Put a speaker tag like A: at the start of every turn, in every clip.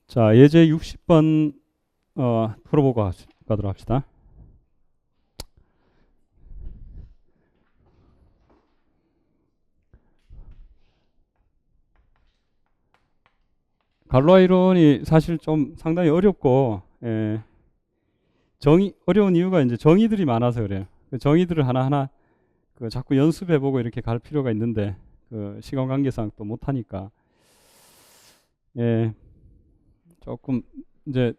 A: 자, 예제 60번 풀어보고 가도록 합시다. 갈로아 이론이 사실 좀 상당히 어렵고, 어려운 이유가 이제 정의들이 많아서 그래요. 그 정의들을 하나하나 자꾸 연습해보고 이렇게 갈 필요가 있는데, 시간 관계상 또 못하니까, 조금 이제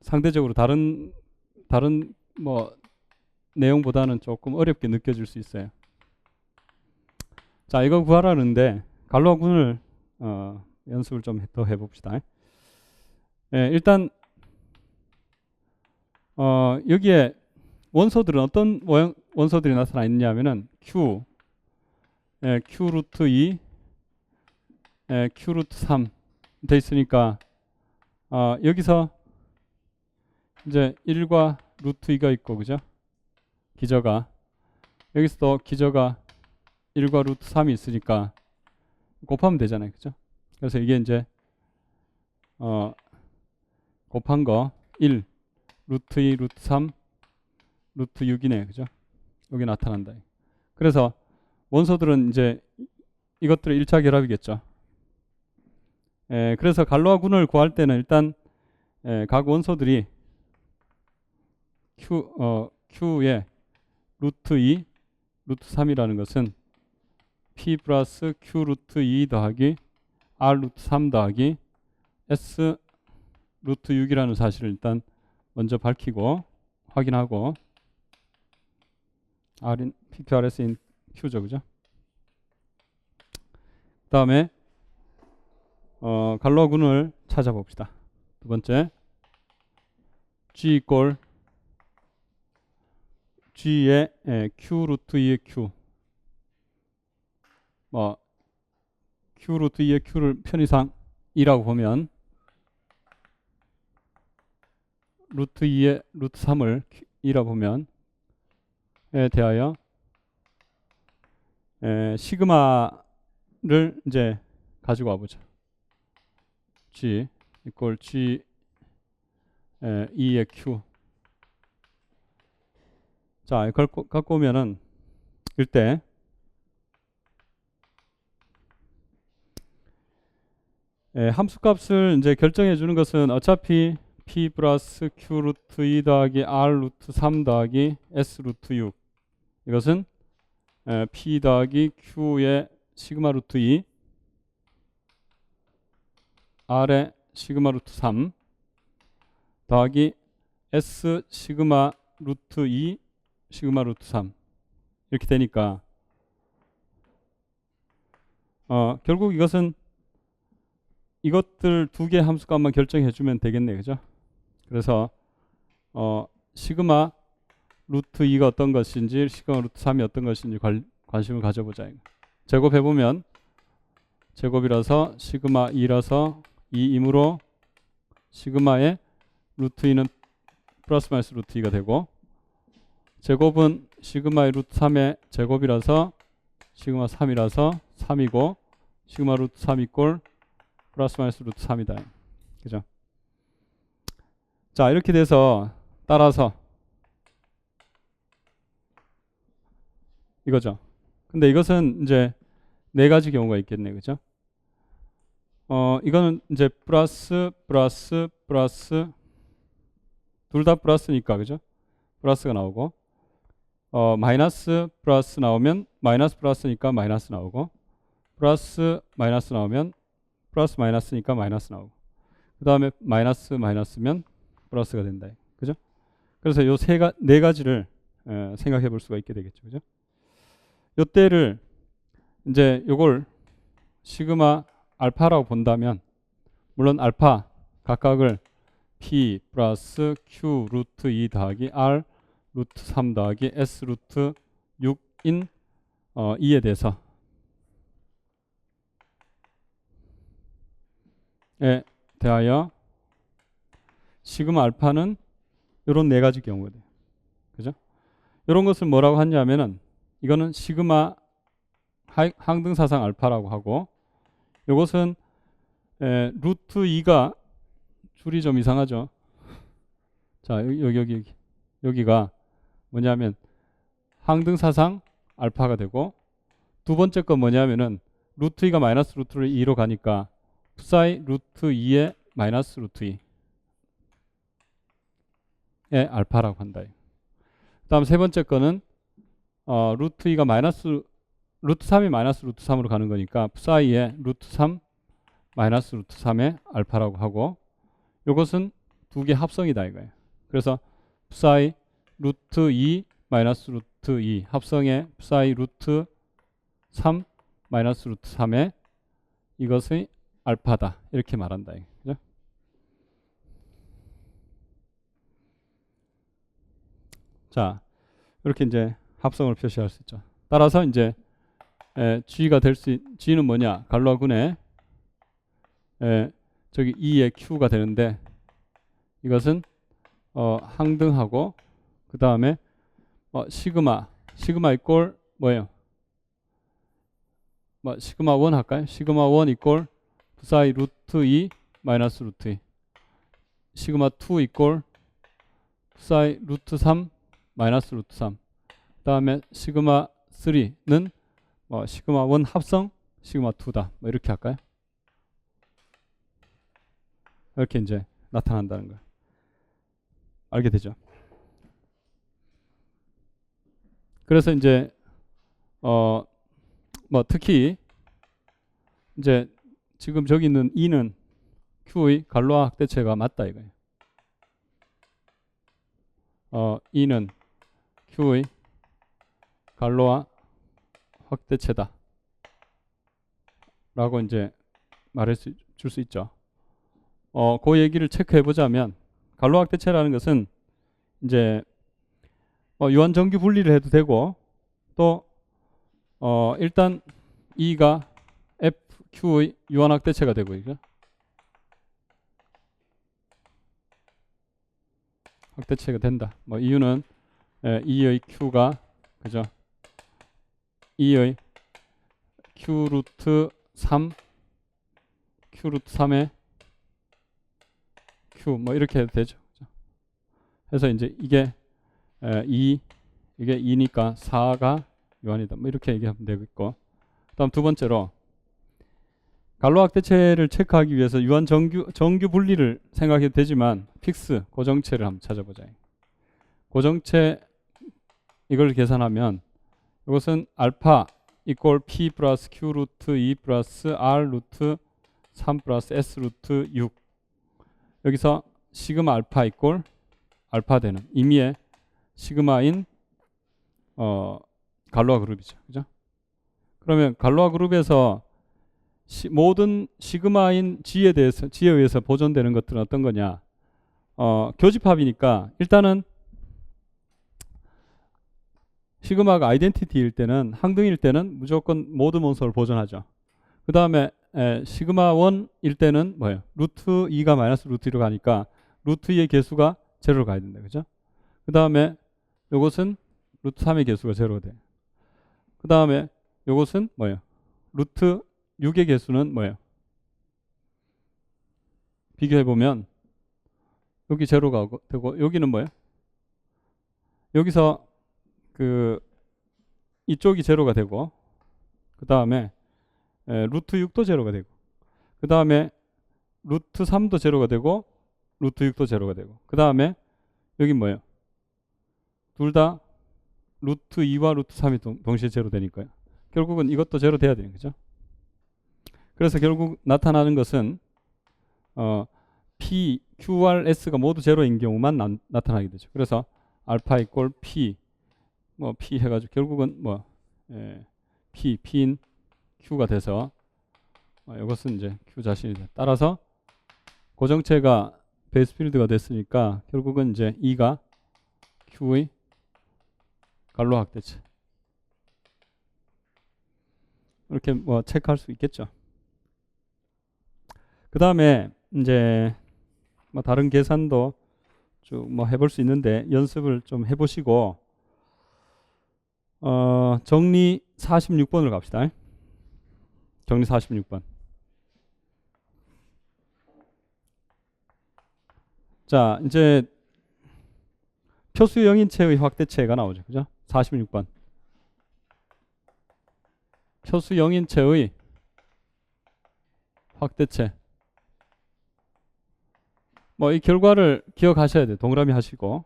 A: 상대적으로 다른 뭐 내용보다는 조금 어렵게 느껴질 수 있어요. 자, 이거 구하라는데 갈로아 군을 연습을 좀 더 해봅시다. 일단 여기에 원소들은 어떤 모양 원소들이 나타나 있냐면은 Q, Q 루트 2, Q 루트 3 돼 있으니까 여기서 이제 1과 루트 2가 있고, 그죠? 기저가 여기서 또 기저가 1과 루트 3이 있으니까 곱하면 되잖아요, 그죠? 그래서 이게 이제 곱한 거 1, 루트 2, 루트 3, 루트 6이네, 그죠? 여기 나타난다. 그래서 원소들은 이제 이것들의 1차 결합이겠죠. 그래서 갈로아 군을 구할 때는 일단 각 원소들이 Q의 루트 2, 루트 3이라는 것은 P 플러스 Q 루트 2 더하기 R 루트 3 더하기 S 루트 6이라는 사실을 일단 먼저 밝히고 확인하고, R인 PQRS인 Q죠, 그죠? 그 다음에 갈로아 군을 찾아봅시다. 두 번째, G 이꼴 G의 Q 루트 2의 Q, Q 루트 2의 Q를 편의상 2라고 보면 루트 2의 루트 3을 2라고 보면 대하여 시그마를 이제 가지고 와보죠. G 이꼴 G 2의 Q. 자, 이걸 갖고 오면은 이때 함수값을 이제 결정해 주는 것은 어차피 P 플러스 Q 루트 2 더하기 R 루트 3 더하기 S 루트 6, 이것은 P 더하기 Q의 시그마 루트 2 R의 시그마 루트 3 더하기 S 시그마 루트 2 시그마 루트 3 이렇게 되니까 결국 이것은 이것들 두 개 함수값만 결정해 주면 되겠네요, 그죠? 그래서 시그마 루트 2가 어떤 것인지 시그마 루트 3이 어떤 것인지 관심을 가져보자. 제곱해 보면 제곱이라서 시그마 2라서 2이므로 시그마의 루트 2는 플러스 마이너스 루트 2가 되고, 제곱은 시그마의 루트 3의 제곱이라서 시그마 3이라서 3이고, 시그마 루트 3 이꼴 플러스 마이너스 루트 3이다. 그죠? 자, 이렇게 돼서 따라서 이거죠. 근데 이것은 이제 네 가지 경우가 있겠네, 그죠? 이거는 이제 플러스 둘 다 플러스니까, 그죠? 플러스가 나오고, 마이너스 플러스 나오면 마이너스 플러스니까 마이너스 나오고, 플러스 마이너스 나오면 플러스 마이너스니까 마이너스 나오고, 그 다음에 마이너스면 플러스가 된다, 그죠? 그래서 요 네 가지를 생각해 볼 수가 있게 되겠죠, 그죠? 요때를 이제 요걸 시그마 알파라고 본다면, 물론 알파 각각을 P 플러스 Q 루트 2 더하기 R 루트 3 더하기 S 루트 6인 2에 대해서 대하여 시그마 알파는 이런 네 가지 경우가 돼요, 그죠? 이런 것을 뭐라고 하냐면은 이거는 시그마 항등사상 알파라고 하고, 이것은 루트 2가 줄이 좀 이상하죠. 자, 여기가 뭐냐면 항등사상 알파가 되고, 두 번째 건 뭐냐면은 루트 2가 마이너스 루트 2로 가니까 psi 루트 2의 마이너스 루트 2의 알파라고 한다. 그 다음 세 번째 거는 루트 2가 마이너스 루트 3이 마이너스 루트 3으로 가는 거니까 psi의 루트 3 마이너스 루트 3의 알파라고 하고, 이것은 두 개 합성이다 이거예요. 그래서 psi 루트 2 마이너스 루트 2 합성의 psi 루트 3 마이너스 루트 3의 이것의 알파다 이렇게 말한다. 그죠? 자, 이렇게 이제 합성을 표시할 수 있죠. 따라서 이제 G가 될 수 G는 뭐냐? 갈로아군의 저기 E의 Q가 되는데, 이것은 항등하고, 그 다음에 시그마 이꼴 뭐예요? 시그마 1 할까요? 시그마 1 이꼴 psi 루트 2 마이너스 루트 2, 시그마 2 이꼴 psi 루트 3 마이너스 루트 3, 그 다음에 시그마 3는 시그마 1 합성 시그마 2다. 뭐 이렇게 할까요? 이렇게 이제 나타난다는 걸 알게 되죠. 그래서 이제 특히 이제 지금 저기 있는 E는 Q의 갈로아 확대체가 맞다 이거예요. E는 Q의 갈로아 확대체다 라고 이제 줄 수 있죠. 그 얘기를 체크해 보자면, 갈로아 확대체라는 것은 이제 유한 정규 분리를 해도 되고, 또 일단 E가 FQ의 유한 확대체가 되고, 그죠? 확대체가 된다. 이유는 E의 Q가, 그죠? E의 Q 루트 3 Q 루트 3의 Q 이렇게 해도 되죠. 그죠? 그래서 이제 이게 2, 이게 2니까 4가 유한이다. 이렇게 얘기하면 되겠고, 다음 두 번째로 갈로아 확대체를 체크하기 위해서 유한 정규 분리를 생각해도 되지만, 픽스 고정체를 한번 찾아보자. 고정체 이걸 계산하면 이것은 알파 이꼴 P 플러스 Q 루트 2 플러스 R 루트 3 플러스 S 루트 6, 여기서 시그마 알파 이꼴 알파 되는 임의의 시그마인 갈로아 그룹이죠. 그죠? 그러면 갈로아 그룹에서 모든 시그마인 G에 의해서 보존되는 것들은 어떤 거냐? 교집합이니까 일단은 시그마가 아이덴티티일 때는, 항등일 때는 무조건 모든 원소를 보존하죠. 그 다음에 시그마 1일 때는 뭐예요? 루트 2가 마이너스 루트 2로 가니까 루트 2의 개수가 제로로 가야 된다. 그죠? 그 다음에 요것은 루트 3의 개수가 제로가 돼. 그 다음에 요것은 뭐예요? 루트 6의 개수는 뭐예요? 비교해보면 여기 제로가 되고, 여기는 뭐예요? 여기서 이쪽이 제로가 되고, 그 다음에 루트 6도 제로가 되고, 그 다음에 루트 3도 제로가 되고, 루트 6도 제로가 되고, 그 다음에 여기 뭐예요? 둘 다 루트 2와 루트 3이 동시에 제로 되니까요. 결국은 이것도 제로 돼야 되는 거죠. 그래서 결국 나타나는 것은 P, QR, S가 모두 제로인 경우만 나타나게 되죠. 그래서 알파 이꼴 P, P 해가지고 결국은 P인 Q가 돼서 이것은 이제 Q 자신이다. 따라서 고정체가 베이스 필드가 됐으니까 결국은 이제 E가 Q의 갈로아 확대체. 이렇게 체크할 수 있겠죠. 그 다음에 이제 다른 계산도 쭉 해볼 수 있는데 연습을 좀 해보시고 정리 46번으로 갑시다. 정리 46번. 자, 이제 표수 영인체의 확대체가 나오죠. 그죠? 46번. 표수 영인체의 확대체. 뭐 이 결과를 기억하셔야 돼요. 동그라미 하시고.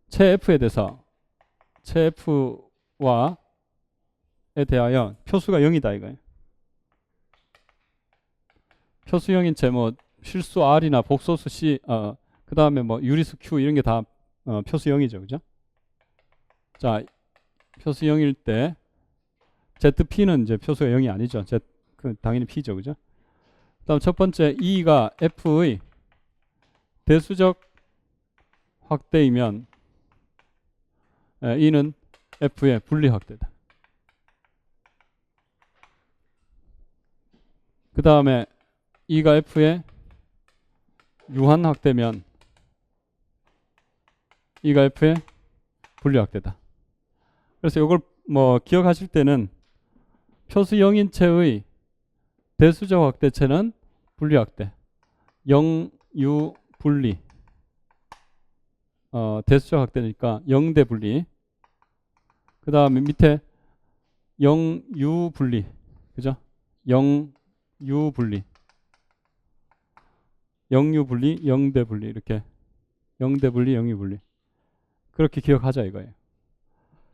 A: 체 F에 대해서 체 F와에 대하여 표수가 0이다 이거예요. 표수 영인체 뭐 실수 R이나 복소수 C 그 다음에 뭐 유리수 Q 이런 게 다 표수 0이죠. 그죠? 자, 표수 0일 때 ZP는 이제 표수가 0이 아니죠. 당연히 P죠. 그죠? 그 다음 첫 번째 E가 F의 대수적 확대이면 E는 F의 분리 확대다. 그 다음에 E가 F의 유한 확대면 E가 F의 분리 확대다. 그래서 이걸 뭐 기억하실 때는 표수 영인체의 대수적 확대체는 분리 확대. 0유 분리. 대수적 확대니까 0대 분리. 그 다음에 밑에 0유 분리. 그죠? 0유 분리. 0유 분리, 0대 분리. 이렇게 0대 분리, 0유 분리. 그렇게 기억하자 이거예요.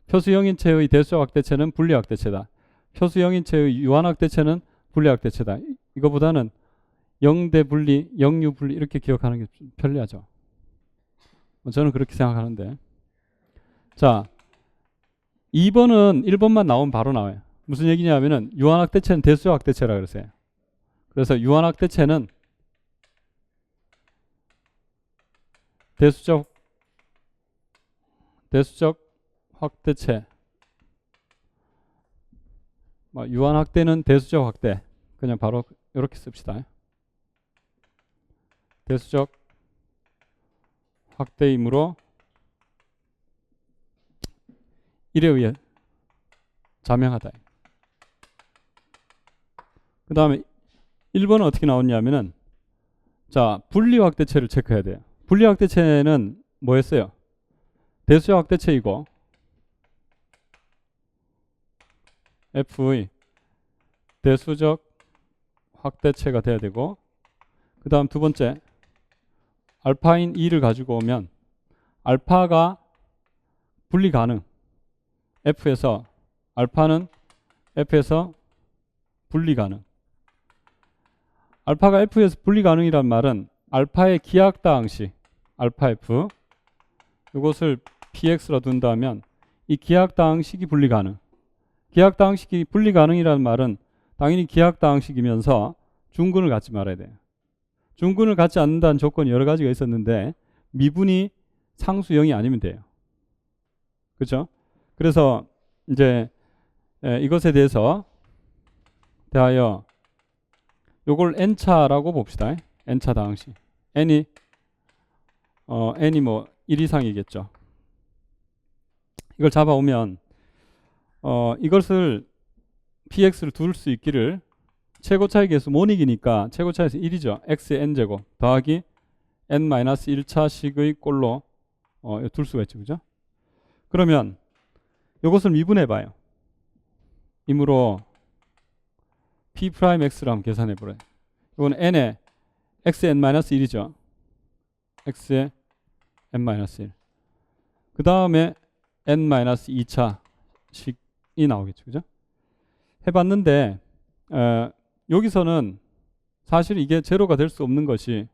A: 표수 영인체의 대수적 확대체는 분리 확대체다. 표수 영인체의 유한 확대체는 분리 확대체다. 이거보다는 0대 분리, 0유 분리 이렇게 기억하는 게 좀 편리하죠. 저는 그렇게 생각하는데. 자, 2번은 1번만 나오면 바로 나와요. 무슨 얘기냐면은 유한 확대체는 대수적 확대체라 그랬어요. 그래서 유한 확대체는 대수적 확대체. 유한 확대는 대수적 확대. 그냥 바로 이렇게 씁시다. 대수적 확대이므로 1에 의해 자명하다. 그 다음에 1번은 어떻게 나왔냐면은 자, 분리 확대체를 체크해야 돼요. 분리 확대체는 뭐였어요? 대수적 확대체이고 F의 대수적 확대체가 돼야 되고 그 다음 두 번째 알파인 2를 가지고 오면 알파가 분리 가능. F에서 알파는 F에서 분리 가능. 알파가 F에서 분리 가능이란 말은 알파의 기하학다항식 알파 F 이것을 PX로 둔다면 이 기하학다항식이 분리 가능. 기하학다항식이 분리 가능이라는 말은 당연히 기하학다항식이면서 중근을 갖지 말아야 돼요. 중근을 갖지 않는다는 조건이 여러 가지가 있었는데 미분이 상수 0이 아니면 돼요. 그렇죠? 그래서 이제 이것에 대하여 요걸 n차라고 봅시다. n차 다항식. n이 뭐 1 이상이겠죠. 이걸 잡아오면 이것을 px를 둘 수 있기를 최고차의 개수 모닉이니까 최고차에서 1이죠. x의 n제곱 더하기 n-1차식의 꼴로 둘 수가 있죠. 그죠? 그러면 이것을 미분해 봐요. 이므로 p'x를 한번 계산해 보래요. 이건 n의 x의 n-1이죠. x의 n-1. 그 다음에 n-2차식이 나오겠죠. 그죠? 해봤는데 여기서는 사실 이게 제로가 될 수 없는 것이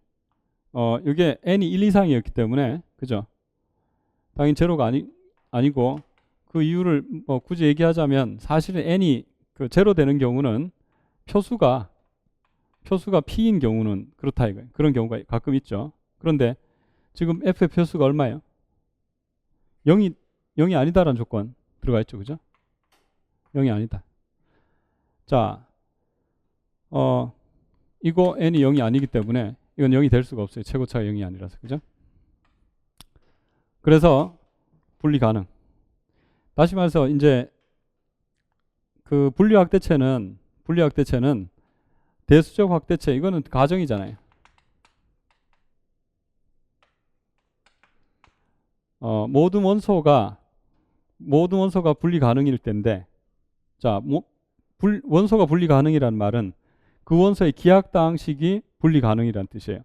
A: 이게 n이 1 이상이었기 때문에 그죠? 당연히 제로가 아니고 그 이유를 뭐 굳이 얘기하자면 사실은 n이 그 제로 되는 경우는 표수가 p인 경우는 그렇다 이거예요. 그런 경우가 가끔 있죠. 그런데 지금 f의 표수가 얼마예요? 0이 아니다라는 조건 들어가 있죠. 그죠? 0이 아니다. 자, 이거 n이 0이 아니기 때문에 이건 0이 될 수가 없어요. 최고차가 0이 아니라서. 그죠? 그래서 분리 가능. 다시 말해서 이제 그 분리 확대체는 대수적 확대체 이거는 가정이잖아요. 모든 원소가 분리 가능일 때인데, 자, 원소가 분리 가능이라는 말은 그 원소의 기하당식이 분리 가능이라는 뜻이에요.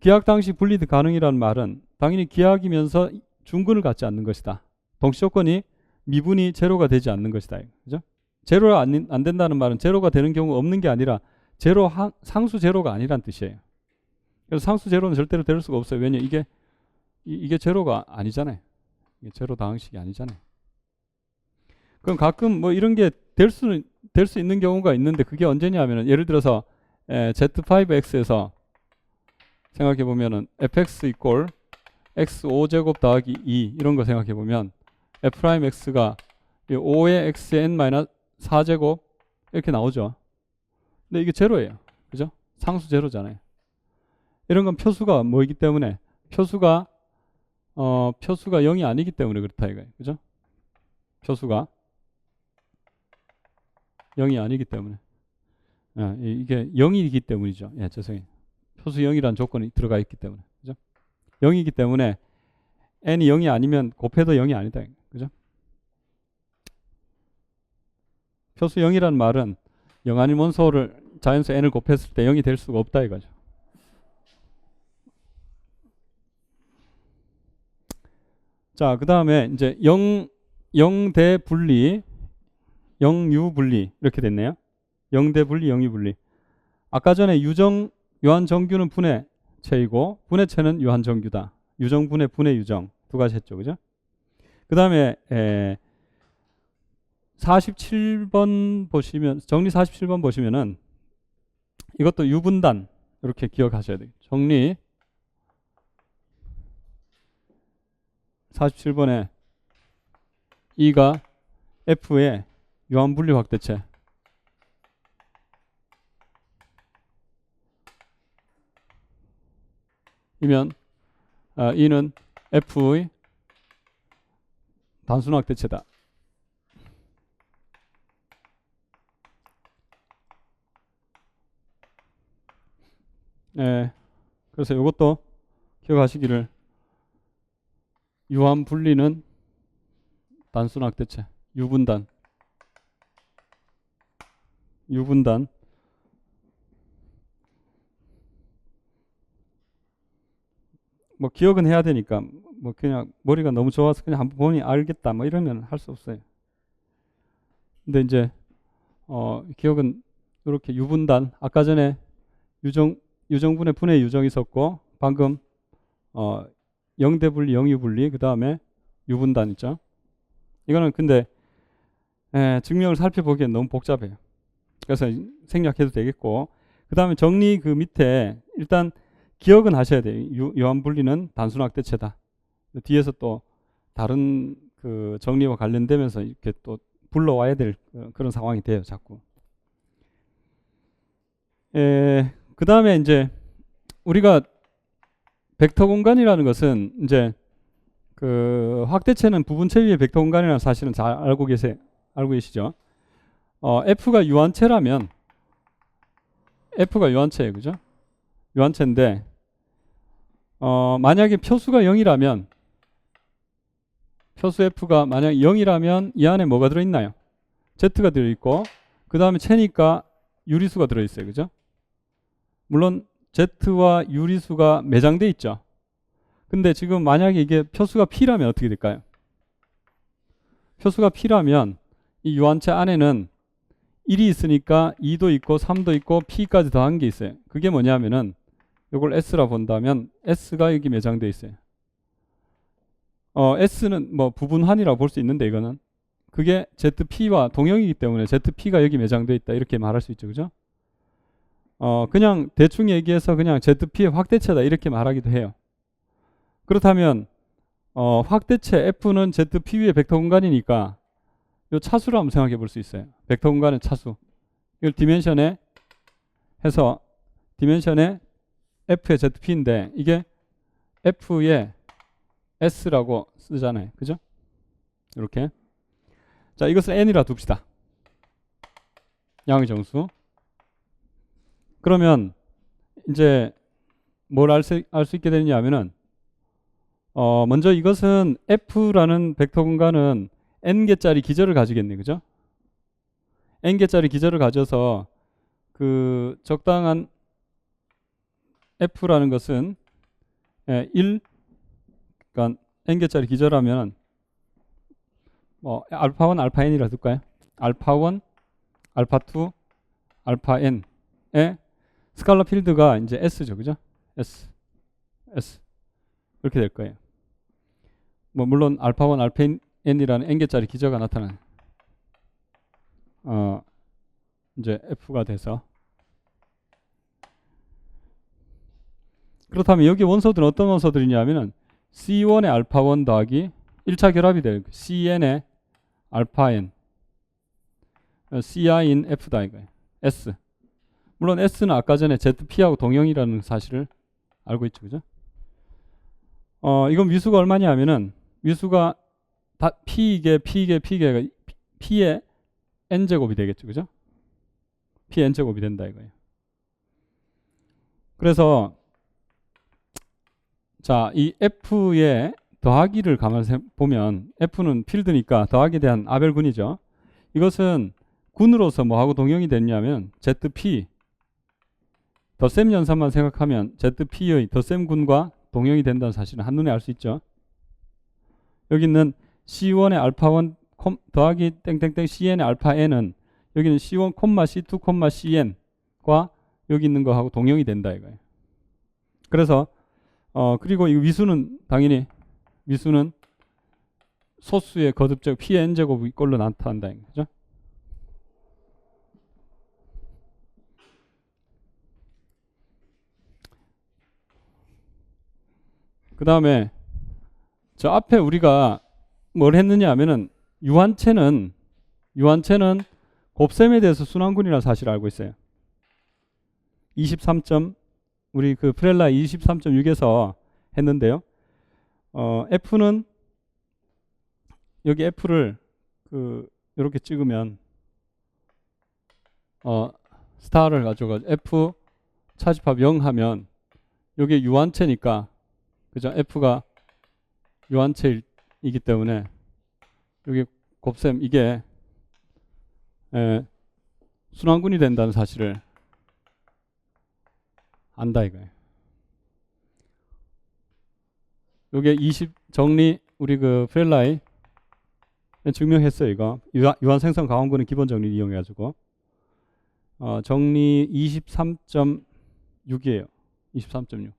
A: 기하당식 분리 가능이라는 말은 당연히 기하이면서 중근을 갖지 않는 것이다. 동시 조건이 미분이 제로가 되지 않는 것이다. 그죠? 제로가 안 된다는 말은 제로가 되는 경우가 없는 게 아니라 상수 제로가 아니란 뜻이에요. 그래서 상수 제로는 절대로 될 수가 없어요. 왜냐, 이게 제로가 아니잖아요. 이게 제로 다항식이 아니잖아요. 그럼 가끔 뭐 이런 게 될 수 있는 경우가 있는데, 그게 언제냐면은 예를 들어서 Z5X에서 생각해 보면은 fx 이꼴 x 5제곱 더하기 2 이런 거 생각해 보면 f'x가 5의 xn-4제곱 이렇게 나오죠. 근데 이게 제로예요. 그죠? 상수 제로잖아요. 이런 건 표수가 뭐이기 때문에 표수가 0이 아니기 때문에 그렇다 이거예요. 그죠? 표수가 0이 아니기 때문에. 이게 0이기 때문이죠. 예, 죄송해요. 표수 0이라는 조건이 들어가 있기 때문에. 그죠? 0이기 때문에 n이 0이 아니면 곱해도 0이 아니다. 그죠? 표수 0이라는 말은 0 아닌 원소를 자연수 n을 곱했을 때 0이 될 수가 없다 이거죠. 자, 그 다음에 이제 0대 분리, 0유 분리 이렇게 됐네요. 0대 분리, 0유 분리. 아까 전에 유한정규는 분해체이고 분해체는 유한정규다. 유정분해, 분해유정 두 가지 했죠. 그죠? 그 다음에 47번 보시면, 정리 47번 보시면은 이것도 유분단 이렇게 기억하셔야 돼요. 정리 47번에 E가 F의 유한분리 확대체 이면 E는 F의 단순 확대체다. 그래서 이것도 기억하시기를, 유한분리는 단순 확대체, 유분단 뭐 기억은 해야 되니까 뭐 그냥 머리가 너무 좋아서 그냥 한번 보니 알겠다 뭐 이러면 할 수 없어요. 근데 이제 기억은 이렇게 유분단, 아까 전에 유정분의 분해 유정이 있었고 방금 0대 분리, 0유 분리, 그 다음에 유분단 있죠. 이거는 근데 증명을 살펴보기엔 너무 복잡해요. 그래서 생략해도 되겠고, 그 다음에 정리 그 밑에 일단 기억은 하셔야 돼요. 유한분리는 단순 확대체다. 뒤에서 또 다른 그 정리와 관련되면서 이렇게 또 불러와야 될 그런 상황이 돼요. 자꾸. 그 다음에 이제 우리가 벡터 공간이라는 것은 이제 그 확대체는 부분체 위의 벡터 공간이라는 사실은 잘 알고 계시죠? F가 유한체라면 F가 유한체예요. 그죠? 유한체인데 만약에 표수가 0이라면, 표수 F가 만약 0이라면 이 안에 뭐가 들어있나요? Z가 들어있고, 그 다음에 체니까 유리수가 들어있어요. 그죠? 물론 Z와 유리수가 매장돼 있죠. 근데 지금 만약에 이게 표수가 P라면 어떻게 될까요? 표수가 P라면 이 유한체 안에는 1이 있으니까 2도 있고 3도 있고 P까지 더한 게 있어요. 그게 뭐냐면은 이걸 S라 본다면 S가 여기 매장돼 있어요. S는 뭐 부분한이라고 볼 수 있는데, 이거는 그게 ZP와 동형이기 때문에 ZP가 여기 매장돼 있다 이렇게 말할 수 있죠. 그죠? 그냥 대충 얘기해서 그냥 ZP의 확대체다 이렇게 말하기도 해요. 그렇다면 확대체 F는 ZP 위의 벡터 공간이니까 이 차수로 한번 생각해 볼 수 있어요. 벡터 공간의 차수. 이걸 디멘션에 해서 디멘션에 F의 ZP인데 이게 F의 S라고 쓰잖아요. 그죠? 이렇게. 자, 이것을 N이라 둡시다. 양의 정수. 그러면 이제 뭘 알 수 있게 되느냐 하면은 먼저 이것은 F라는 벡터 공간은 n개짜리 기저를 가지겠네, 그죠? n개짜리 기저를 가져서 그 적당한 F라는 것은 1, 그러니까 n개짜리 기저라면 뭐 알파 1, 알파 n이라 둘까요? 알파 1, 알파 2, 알파 n의 스칼라 필드가 이제 S죠, 그죠? S 이렇게 될 거예요. 뭐 물론 알파 1, 알파 n이라는 n개짜리 기저가 나타나는 이제 F가 돼서 그렇다면 여기 원소들은 어떤 원소들이냐면은 C1의 알파 1 더하기 1차 결합이 될 CN의 알파 N CI인 F다 이거예요. S. 물론 S는 아까 전에 ZP하고 동형이라는 사실을 알고 있죠. 그죠? 이건 위수가 얼마냐 하면은 위수가 다 P의 N제곱이 되겠죠. 그죠? P N제곱이 된다 이거예요. 그래서 자, 이 F의 더하기를 가만히 보면 F는 필드니까 더하기에 대한 아벨군이죠. 이것은 군으로서 뭐하고 동형이 됐냐면 ZP 덧셈 연산만 생각하면 ZP의 덧셈 군과 동형이 된다는 사실은 한눈에 알 수 있죠. 여기 있는 C1의 알파 1 더하기 땡땡땡 CN의 알파 N은 여기는 C1, C2, CN과 여기 있는 거하고 동형이 된다 이거예요. 그래서 그리고 이 위수는 당연히 위수는 소수의 거듭제곱 Pn제곱 이꼴로 나타난다. 그죠? 그 다음에 저 앞에 우리가 뭘 했느냐 하면은 유한체는 곱셈에 대해서 순환군이라는 사실을 알고 있어요. 23점 우리 그 프렐라 23.6에서 했는데요. F는 여기 F를 이렇게 찍으면 스타를 가져가 F 차집합 0 하면 여기 유한체니까 그죠? F가 유한체이기 때문에 여기 곱셈 이게 순환군이 된다는 사실을 안다 이거예요. 요게 20 정리 우리 그 프렐라이 증명했어요. 이거 유한 생성 가원군은 기본 정리 이용해 가지고 정리 23.6이에요. 23.6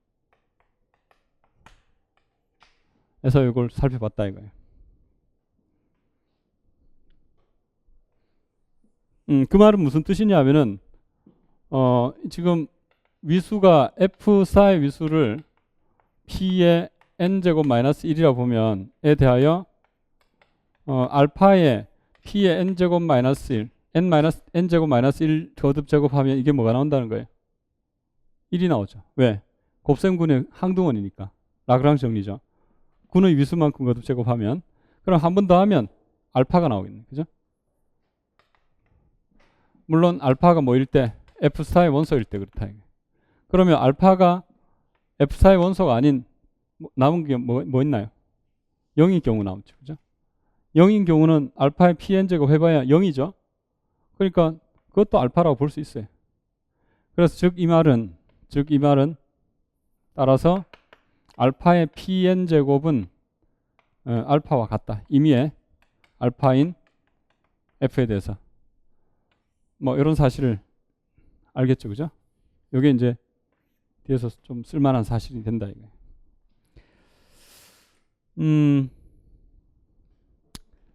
A: 에서 이걸 살펴봤다 이거예요. 그 말은 무슨 뜻이냐면은 지금 위수가 F4의 위수를 P의 N제곱 마이너스 1이라고 보면 에 대하여 알파의 P의 N제곱 마이너스 1 N제곱 마이너스 1 거듭 제곱하면 이게 뭐가 나온다는 거예요? 1이 나오죠. 왜? 곱셈군의 항등원이니까. 라그랑지 정리죠. 군의 위수만큼 거듭 제곱하면 그럼 한 번 더 하면 알파가 나오겠네. 그죠? 물론 알파가 뭐일 때? F4의 원소일 때 그렇다. 그러면 알파가 F4의 원소가 아닌 남은 게 뭐 있나요? 0인 경우 나오죠. 그죠? 0인 경우는 알파의 Pn제곱 해봐야 0이죠. 그러니까 그것도 알파라고 볼 수 있어요. 그래서 즉 이 말은 따라서 알파의 Pn제곱은 알파와 같다. 임의의 알파인 F에 대해서 뭐 이런 사실을 알겠죠. 그죠? 이게 이제 뒤에서 좀 쓸만한 사실이 된다 이거예요.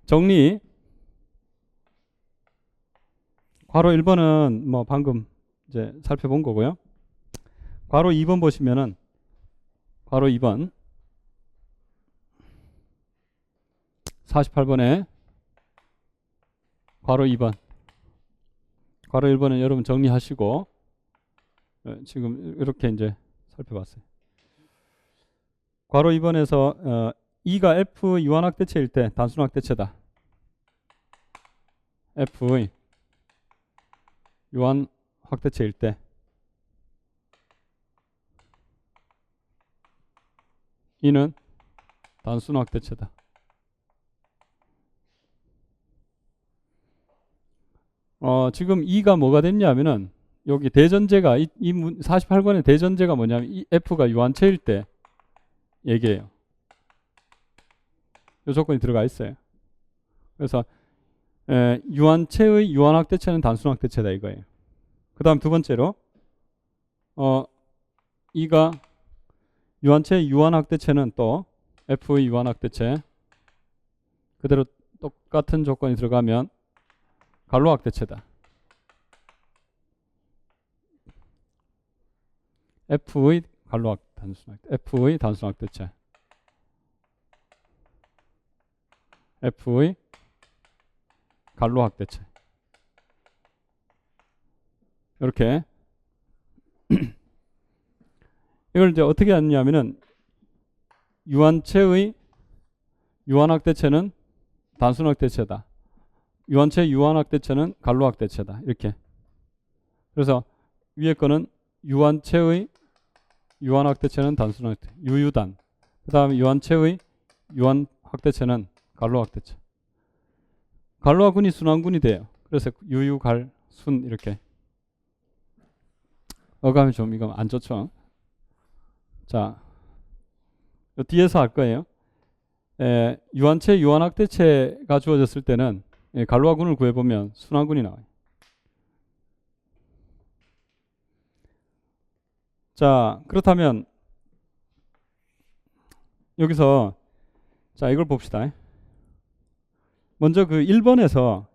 A: 정리. 괄호 1번은 뭐 방금 이제 살펴본 거고요. 괄호 2번 보시면은 괄호 2번 48번에 괄호 2번 괄호 1번은 여러분 정리하시고 지금 이렇게 이제 살펴봤어요. 괄호 2번에서 E가 F 유한확대체일 때 단순확대체다. F의 유한확대체일 때 E는 단순 확대체다. 지금 2가 뭐가 됐냐면은 여기 대전제가 이 48번의 대전제가 뭐냐면 이 F가 유한체일 때 얘기해요. 이 조건이 들어가 있어요. 그래서 유한체의 유한확대체는 단순 확대체다 이거예요. 그 다음 두 번째로 이가 유한체의 유한확대체는 또 F의 유한확대체 그대로 똑같은 조건이 들어가면 갈로확대체다. F의 F의 단순확대체 F의 갈로확대체 이렇게 이걸 이제 어떻게 하느냐면은 유한체의 유한확대체는 단순확대체다. 유한체의 유한확대체는 갈로확대체다. 이렇게. 그래서 위에 거는 유한체의 유한확대체는 단순확대, 유유단. 그 다음에 유한체의 유한확대체는 갈로확대체. 갈로와 군이 순환군이 돼요. 그래서 유유갈순 이렇게. 어감이 좀 이거 안 좋죠. 자, 뒤에서 할 거예요. 유한체 유한확대체가 주어졌을 때는 갈로와 군을 구해보면 순환군이 나와요. 자, 그렇다면 여기서 자 이걸 봅시다. 먼저 그 1번에서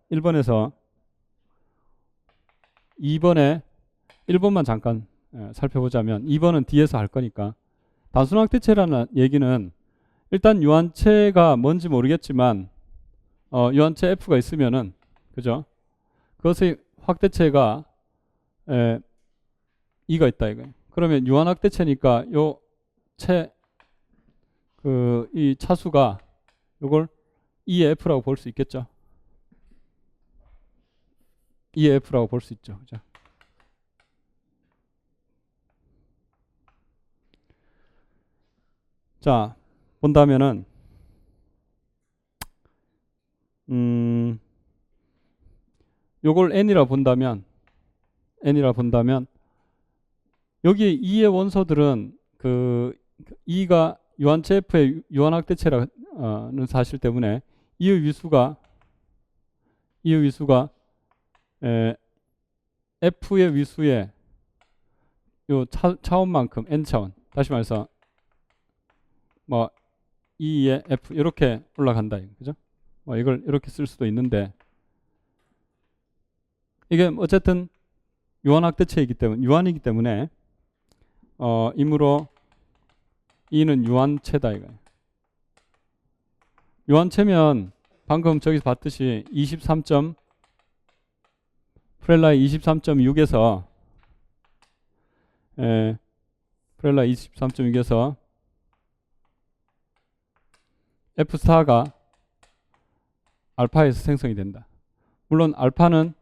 A: 2번에 1번만 잠깐 살펴보자면 2번은 뒤에서 할 거니까 단순확대체라는 얘기는 일단 유한체가 뭔지 모르겠지만 유한체 F가 있으면은 그죠? 그것의 확대체가 2가 있다 이거예요. 그러면 유한확대체니까 이 차수가 이걸 2의 F라고 볼 수 있겠죠? 2의 F라고 볼 수 있죠. 그죠? 자, 본다면은 요걸 n이라 본다면 여기 2의 원소들은 그 2가 유한체 F의 유한확대체라는 사실 때문에 2의 위수가 F의 위수의 요 차원만큼 n차원 다시 말해서 뭐 2의 F 이렇게 올라간다. 그죠? 이걸 이렇게 쓸 수도 있는데 이게 어쨌든 유한확대체이기 때문에 유한이기 때문에 이므로 2는 유한체다 이거예요. 유한체면 방금 저기서 봤듯이 23점 프렐라의 23.6에서 프렐라 23.6에서 F 스타가 알파에서 생성이 된다. 물론 알파는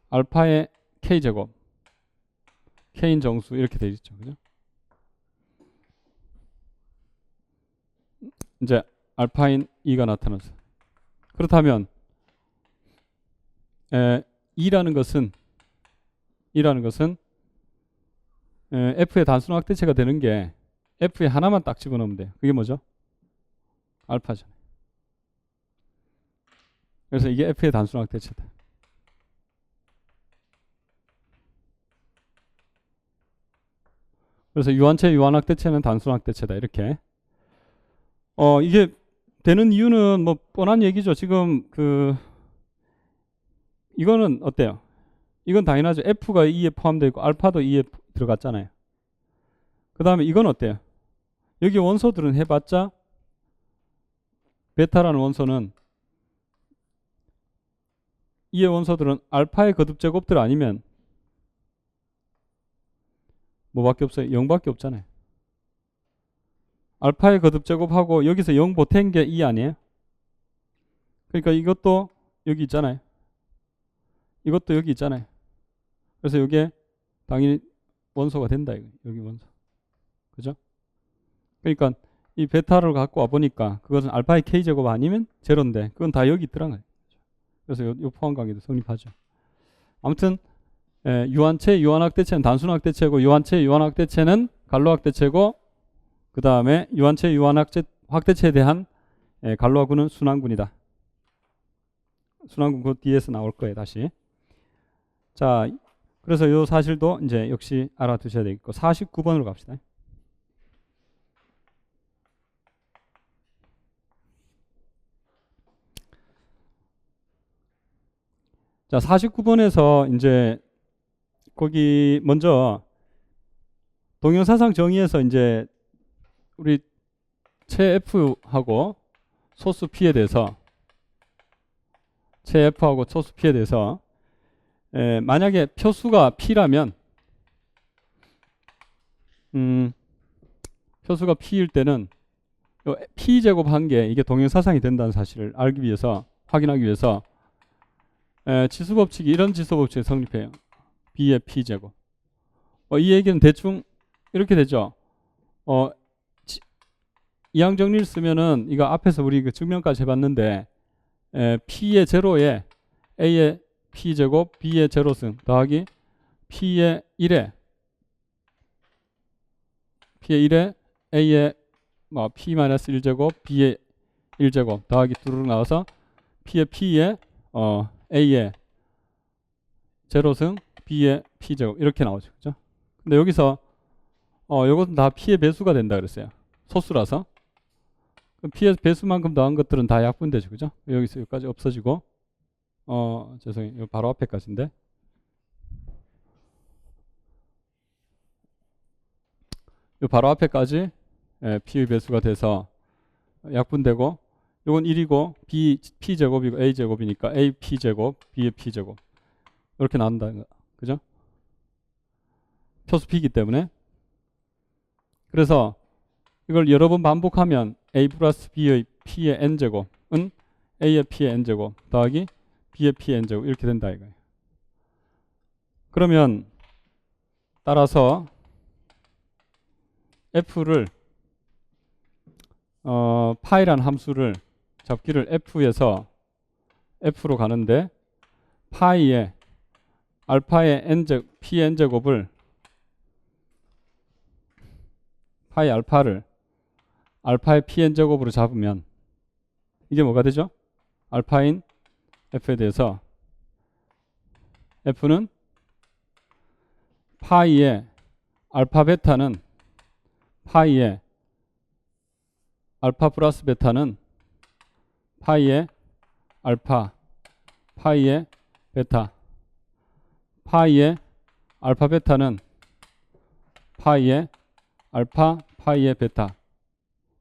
A: 알파의 K제곱 K인 정수 이렇게 되어 있죠. 그죠? 이제 알파인 2가 나타났어요. 그렇다면 2라는 것은 F의 단순 확대체가 되는 게 F에 하나만 딱 집어넣으면 돼요. 그게 뭐죠? 알파잖아요. 그래서 이게 F의 단순 확대체다. 그래서 유한체 유한확대체는 단순 확대체다. 이렇게. 이게 되는 이유는 뭐 뻔한 얘기죠. 지금 이거는 어때요? 이건 당연하죠. F가 2에 포함되어 있고 알파도 2에 들어갔잖아요. 그 다음에 이건 어때요? 여기 원소들은 해봤자 베타라는 원소는 2의 원소들은 알파의 거듭제곱들 아니면 뭐밖에 없어요? 0밖에 없잖아요. 알파의 거듭제곱하고 여기서 0 보탠 게 2 아니에요? 그러니까 이것도 여기 있잖아요. 이것도 여기 있잖아요. 그래서 이게 당연히 원소가 된다. 여기 원소. 그죠? 그러니까 이 베타를 갖고 와 보니까 그것은 알파의 K제곱 아니면 제로인데 그건 다 여기 있더란 거예요. 그래서 요 포함관계도 성립하죠. 아무튼 유한체, 유한학대체는 단순학대체고 유한체, 유한학대체는 갈로학대체고 그 다음에 유한체, 유한학대체에 대한 갈로하고는 순환군이다. 순환군 그 뒤에서 나올 거예요. 다시. 자, 그래서 요 사실도 이제 역시 알아두셔야 되겠고 49번으로 갑시다. 자, 49번에서 이제 거기 먼저 동영사상 정의에서 이제 우리 채 F하고 소수 P에 대해서 채 F하고 소수 P에 대해서 만약에 표수가 P라면 표수가 P일 때는 P제곱 한 개 이게 동영사상이 된다는 사실을 알기 위해서 확인하기 위해서 지수법칙이 이런 지수법칙이 성립해요. B의 P제곱. 이 얘기는 대충 이렇게 되죠. 이항 정리를 쓰면은 이거 앞에서 우리 그 증명까지 해봤는데 P의 제로에 A의 P제곱 B의 제로승 더하기 P의 1에 A의 P-1제곱 B의 1제곱 더하기 뚜루룩 나와서 P의 A의 제로승 B의 P제곱 이렇게 나오죠. 그죠? 근데 여기서 요것은 다 P의 배수가 된다 그랬어요. 소수라서. 그럼 P의 배수만큼 더한 것들은 다 약분되죠. 그죠? 여기서 여기까지 없어지고 죄송해요. 바로 앞에까지인데 요 바로 앞에까지 P의 배수가 돼서 약분되고 요건 1이고 P제곱이고 A제곱이니까 A P제곱 B의 P제곱 이렇게 나온다는 거. 그죠? 표수 P이기 때문에 그래서 이걸 여러 번 반복하면 A 플러스 B의 P의 N제곱은 A의 P의 N제곱 더하기 B의 P의 N제곱 이렇게 된다 이거예요. 그러면 따라서 F를 파이란 함수를 잡기를 F에서 F로 가는데 파이의 알파의 P의 N제곱을 파이 알파를 알파의 Pn제곱으로 잡으면 이게 뭐가 되죠? 알파인 F에 대해서 F는 파이의 알파 베타는 파이의 알파 플러스 베타는 파이의 알파 파이의 베타 파이의 알파 베타는 파이의 알파 파이의 베타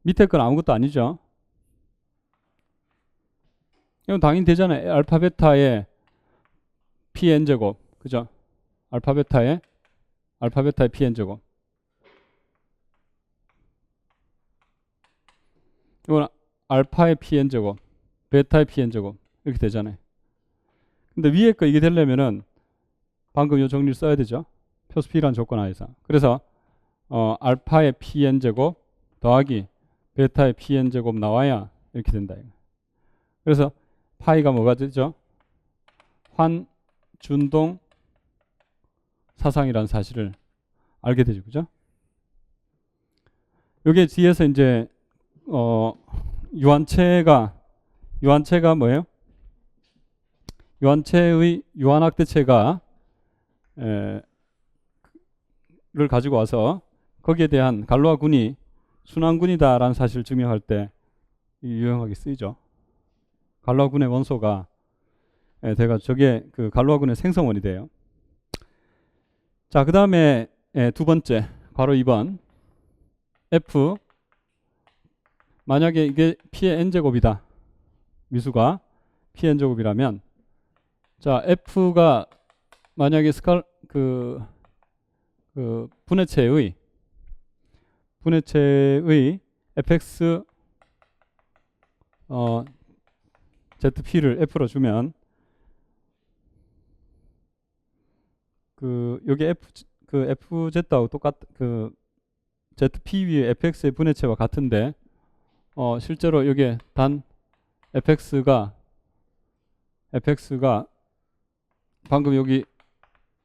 A: 밑에 건 아무것도 아니죠. 이건 당연히 되잖아요. 알파 베타의 Pn제곱 그죠? 알파 베타의 Pn제곱 이건 알파의 Pn제곱 베타의 Pn제곱 이렇게 되잖아요. 근데 위에 거 이게 되려면은 방금 요 정리를 써야 되죠. 표수 P라는 조건 하에서. 그래서 알파의 Pn제곱 더하기 베타의 Pn제곱 나와야 이렇게 된다. 그래서 파이가 뭐가 되죠? 환준동 사상이라는 사실을 알게 되죠. 그죠? 여기에 뒤에서 이제 유한체가 뭐예요? 유한체의 유한학대체가 를 가지고 와서 거기에 대한 갈로아군이 순환군이다라는 사실을 증명할 때 유용하게 쓰이죠. 갈로아군의 원소가 제가 저게 그 갈로아군의 생성원이 돼요. 자, 그 다음에 두 번째 바로 2번 F 만약에 이게 P의 N제곱이다. 미수가 P의 N제곱이라면 자 F가 만약에 분해체의 fx zp를 f로 주면 여기 fz하고 똑같 zp 위에 fx의 분해체와 같은데 실제로 여기에 단 fx가 방금 여기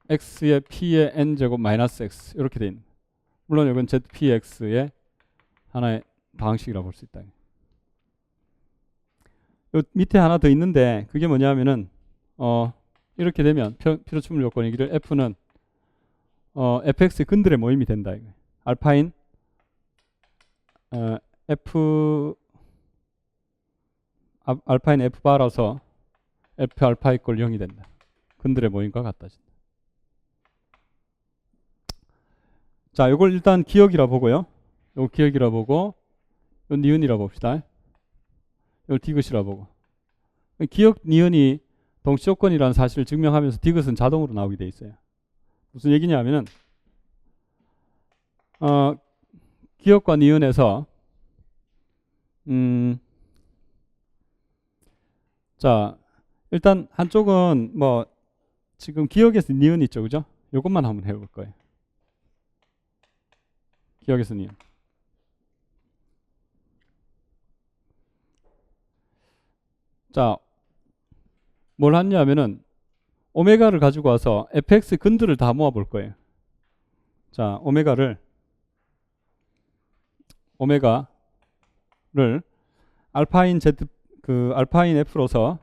A: x의 p의 n제곱 마이너스 x 이렇게 돼 있는, 물론 이건 zpx의 하나의 방식이라고 볼 수 있다. 요 밑에 하나 더 있는데 그게 뭐냐면은 이렇게 되면 필요추물 요건이기를 f는 fx의 근들의 모임이 된다. 이거. 알파인 알파인 f 바라서 f 알파 이꼴 0이 된다. 근들의 모임과 같아진다. 자, 이걸 일단 기억이라 보고요. 요 기억이라 보고 요 니은이라 봅시다. 요 디귿이라 보고. 기억 니은이 동시 조건이라는 사실을 증명하면서 디귿은 자동으로 나오게 돼 있어요. 무슨 얘기냐면은 기억과 니은에서 자, 일단 한쪽은 뭐 지금 기억에서 니은 있죠, 그죠? 요것만 한번 해볼 거예요. 기억에서 니은. 자, 뭘 했냐면은 오메가를 가지고 와서 fx 근들을 다 모아볼 거예요. 자, 오메가를 알파인 z 알파인 f로서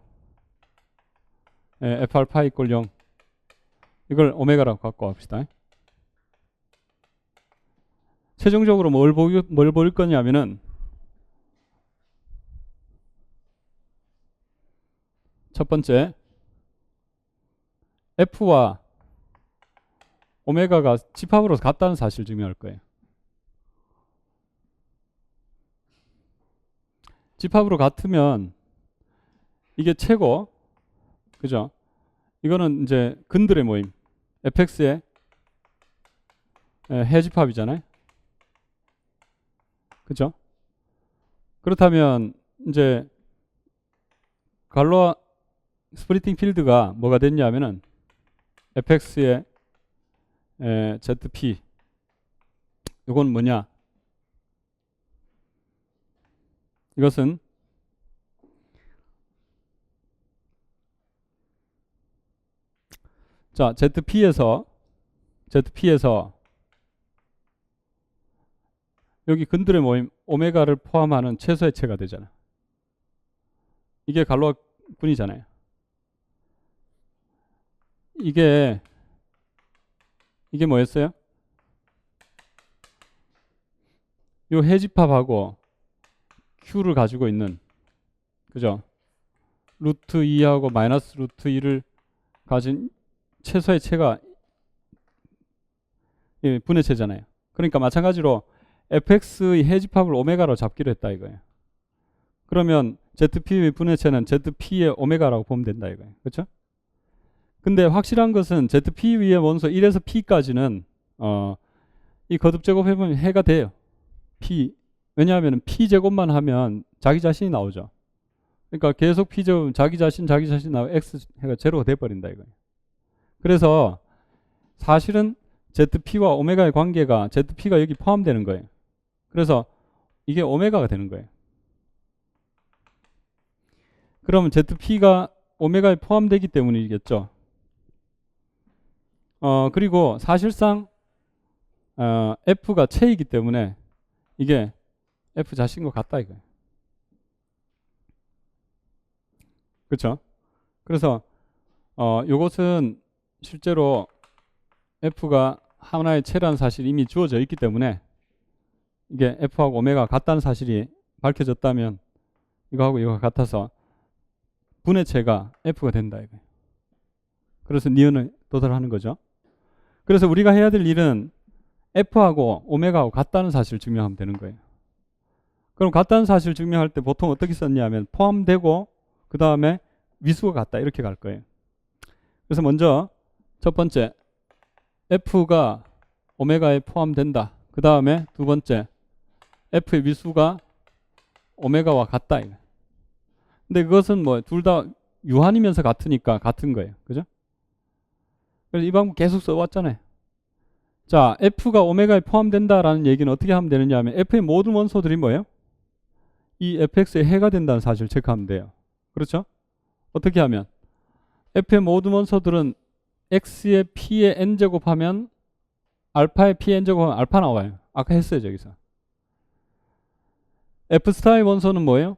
A: f 알파 이꼴 0 이걸 오메가라고 갖고 봅시다. 최종적으로 뭘 보일 거냐면은 첫 번째 f와 오메가가 집합으로 같다는 사실을 증명할 거예요. 집합으로 같으면 이게 최고, 그죠? 이거는 이제 근들의 모임, fx의 해집합이잖아요. 그죠? 그렇다면 이제 갈로아 스플리팅 필드가 뭐가 됐냐면은 fx의 zp, 이건 뭐냐? 이것은 자, ZP에서 여기 근들의 모임 오메가를 포함하는 최소의 체가 되잖아. 이게 갈로아 군이잖아요. 이게 뭐였어요? 요 해집합하고 Q를 가지고 있는, 그죠? 루트 2하고 마이너스 루트 2를 가진 최소의 체가 분해체잖아요. 그러니까 마찬가지로 fx의 해집합을 오메가로 잡기로 했다 이거예요. 그러면 zp의 분해체는 zp의 오메가라고 보면 된다 이거예요. 그렇죠? 근데 확실한 것은 zp 위의 원소 1에서 p까지는 이 거듭 제곱해보면 해가 돼요. p. 왜냐하면 p제곱만 하면 자기 자신이 나오죠. 그러니까 계속 p제곱 자기 자신 나오고 x해가 제로가 돼버린다 이거예요. 그래서 사실은 zp와 오메가의 관계가 zp가 여기 포함되는 거예요. 그래서 이게 오메가가 되는 거예요. 그러면 zp가 오메가에 포함되기 때문이겠죠. 그리고 사실상 f가 체이기 때문에 이게 f 자신과 같다 이거예요. 그렇죠? 그래서 요것은 실제로 f가 하나의 체라는 사실이 이미 주어져 있기 때문에 이게 f하고 오메가가 같다는 사실이 밝혀졌다면 이거하고 이거가 같아서 분해체가 f가 된다 이거예요. 그래서 니은을 도달하는 거죠. 그래서 우리가 해야 될 일은 f하고 오메가하고 같다는 사실을 증명하면 되는 거예요. 그럼 같다는 사실을 증명할 때 보통 어떻게 썼냐면 포함되고 그 다음에 위수가 같다 이렇게 갈 거예요. 그래서 먼저 첫 번째 f가 오메가에 포함된다. 그 다음에 두 번째 f의 위수가 오메가와 같다. 근데 그것은 뭐 둘 다 유한이면서 같으니까 같은 거예요. 그죠? 그래서 이 방법 계속 써왔잖아요. 자, f가 오메가에 포함된다라는 얘기는 어떻게 하면 되느냐 하면 f의 모든 원소들이 뭐예요? 이 fx의 해가 된다는 사실을 체크하면 돼요. 그렇죠? 어떻게 하면 f의 모든 원소들은 x의 p의 n제곱 하면 알파의 p n제곱 하면 알파 나와요. 아까 했어요. 저기서 f 스타의 원소는 뭐예요?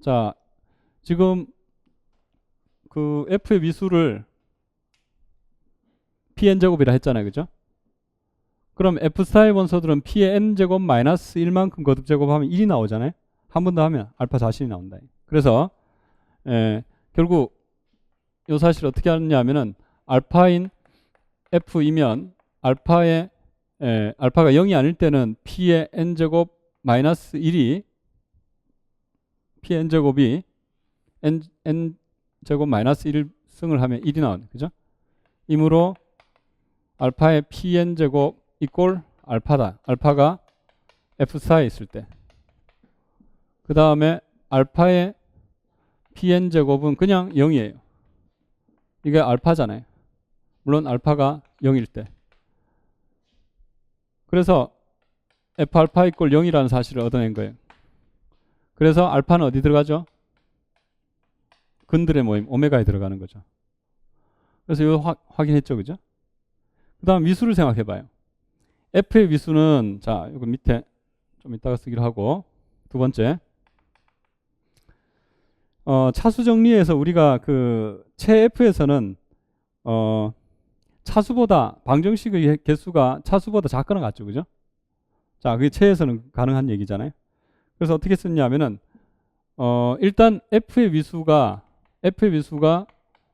A: 자, 지금 그 f의 위수를 pn제곱이라 했잖아요. 그죠? 그럼 f 스타의 원소들은 p의 n제곱 마이너스 1만큼 거듭제곱하면 1이 나오잖아요. 한 번 더 하면 알파 자신이 나온다. 그래서 결국 이 사실을 어떻게 하느냐 하면은 알파인 f이면 알파가 0이 아닐 때는 p의 n제곱 마이너스 1이 p n제곱이 n제곱 마이너스 1을 승을 하면 1이 나오는 그죠? 이므로 알파의 pn제곱 이꼴 알파다. 알파가 f4에 있을 때. 그 다음에 알파의 pn제곱은 그냥 0이에요. 이게 알파잖아요. 물론 알파가 0일 때. 그래서 f알파 이꼴 0이라는 사실을 얻어낸 거예요. 그래서 알파는 어디 들어가죠? 근들의 모임 오메가에 들어가는 거죠. 그래서 이거 확인했죠. 그죠? 그 다음 위수를 생각해 봐요. f의 위수는 자 이거 밑에 좀 이따가 쓰기로 하고 두 번째 차수 정리에서 우리가 그 채 f에서는 차수보다 방정식의 개수가 차수보다 작거나 같죠. 그죠? 자, 그게 채에서는 가능한 얘기잖아요. 그래서 어떻게 썼냐면은 일단 f의 위수가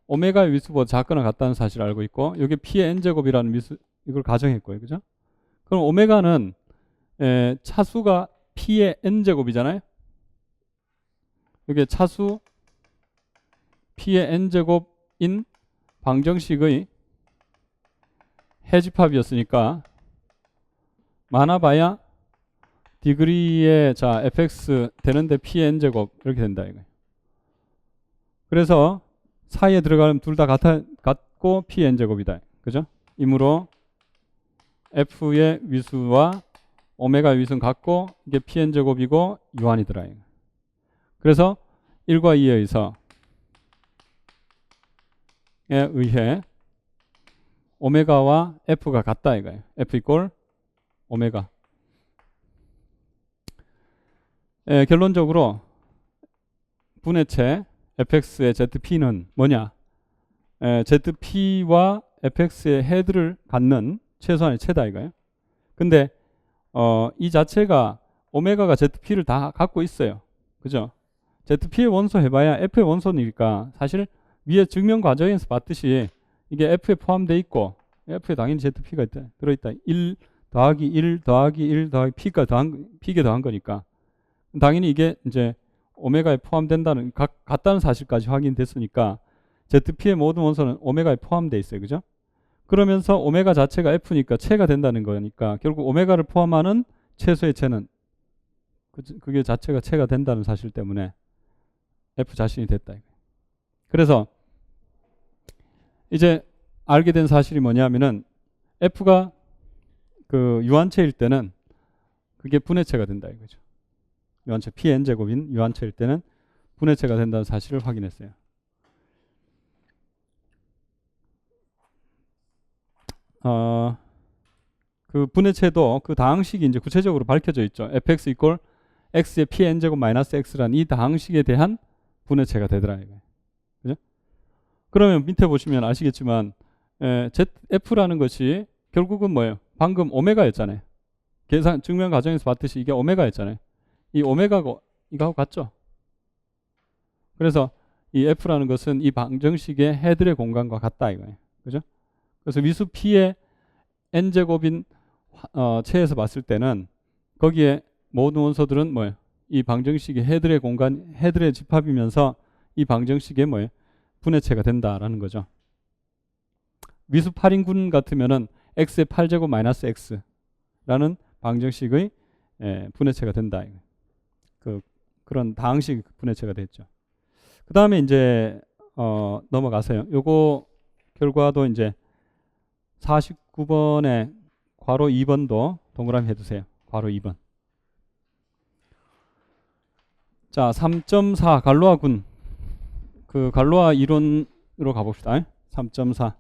A: 오메가의 위수보다 작거나 같다는 사실을 알고 있고 여기 p의 n제곱이라는 위수 이걸 가정했고요. 그죠? 그럼 오메가는 차수가 p의 n제곱이잖아요. 이게 차수 p의 n제곱인 방정식의 해집합이었으니까 많아봐야 디그리의 자 fx 되는데 p의 n제곱 이렇게 된다 이거예요. 그래서 사이에 들어가면 둘 다 같고 p의 n제곱이다. 그죠? 이므로 f의 위수와 오메가의 위수는 같고 이게 pn 제곱이고 유한이더라. 그래서 1과 2에 의해 오메가와 f가 같다 이거예요. f 이꼴 오메가. 결론적으로 분해체 fx의 zp는 뭐냐? zp와 fx의 헤드를 갖는 최소한의 채다 이거예요. 근데 이 자체가 오메가가 zp를 다 갖고 있어요. 그죠? zp의 원소 해봐야 f의 원소니까 사실 위에 증명 과정에서 봤듯이 이게 f에 포함되어 있고 f에 당연히 zp가 들어있다. 1 더하기 1 더하기 1 더하기 p가 더한 거니까 당연히 이게 이제 오메가에 포함된다는 같다는 사실까지 확인됐으니까 zp의 모든 원소는 오메가에 포함되어 있어요. 그죠? 그러면서 오메가 자체가 f니까 채가 된다는 거니까 결국 오메가를 포함하는 최소의 채는 그게 자체가 채가 된다는 사실 때문에 f 자신이 됐다. 그래서 이제 알게 된 사실이 뭐냐면은 f가 그 유한체일 때는 그게 분해체가 된다 이거죠. 유한체 pn제곱인 유한체일 때는 분해체가 된다는 사실을 확인했어요. 그 분해체도 그 다항식이 이제 구체적으로 밝혀져 있죠. fx 이꼴 x의 pn제곱 마이너스 x라는 이 다항식에 대한 분해체가 되더라 이거예요. 그죠? 그러면 밑에 보시면 아시겠지만 f라는 것이 결국은 뭐예요? 방금 오메가였잖아요. 계산 증명 과정에서 봤듯이 이게 오메가였잖아요. 이 오메가가 이거하고 같죠? 그래서 이 f라는 것은 이 방정식의 헤드의 공간과 같다 이거예요. 그죠? 그래서 위수 p의 n제곱인 체에서 봤을 때는 거기에 모든 원소들은 뭐예요? 이 방정식의 헤드의 공간, 헤드의 집합이면서 이 방정식의 뭐예요? 분해체가 된다라는 거죠. 위수 8인분 같으면은 x의 8제곱 마이너스 x라는 방정식의 분해체가 된다. 그런 다항식 분해체가 됐죠. 그 다음에 이제 넘어가세요. 요거 결과도 이제 49번에 괄호 2번도 동그라미 해두세요. 괄호 2번. 자, 3.4 갈로아 군. 그 갈로아 이론으로 가봅시다. 3.4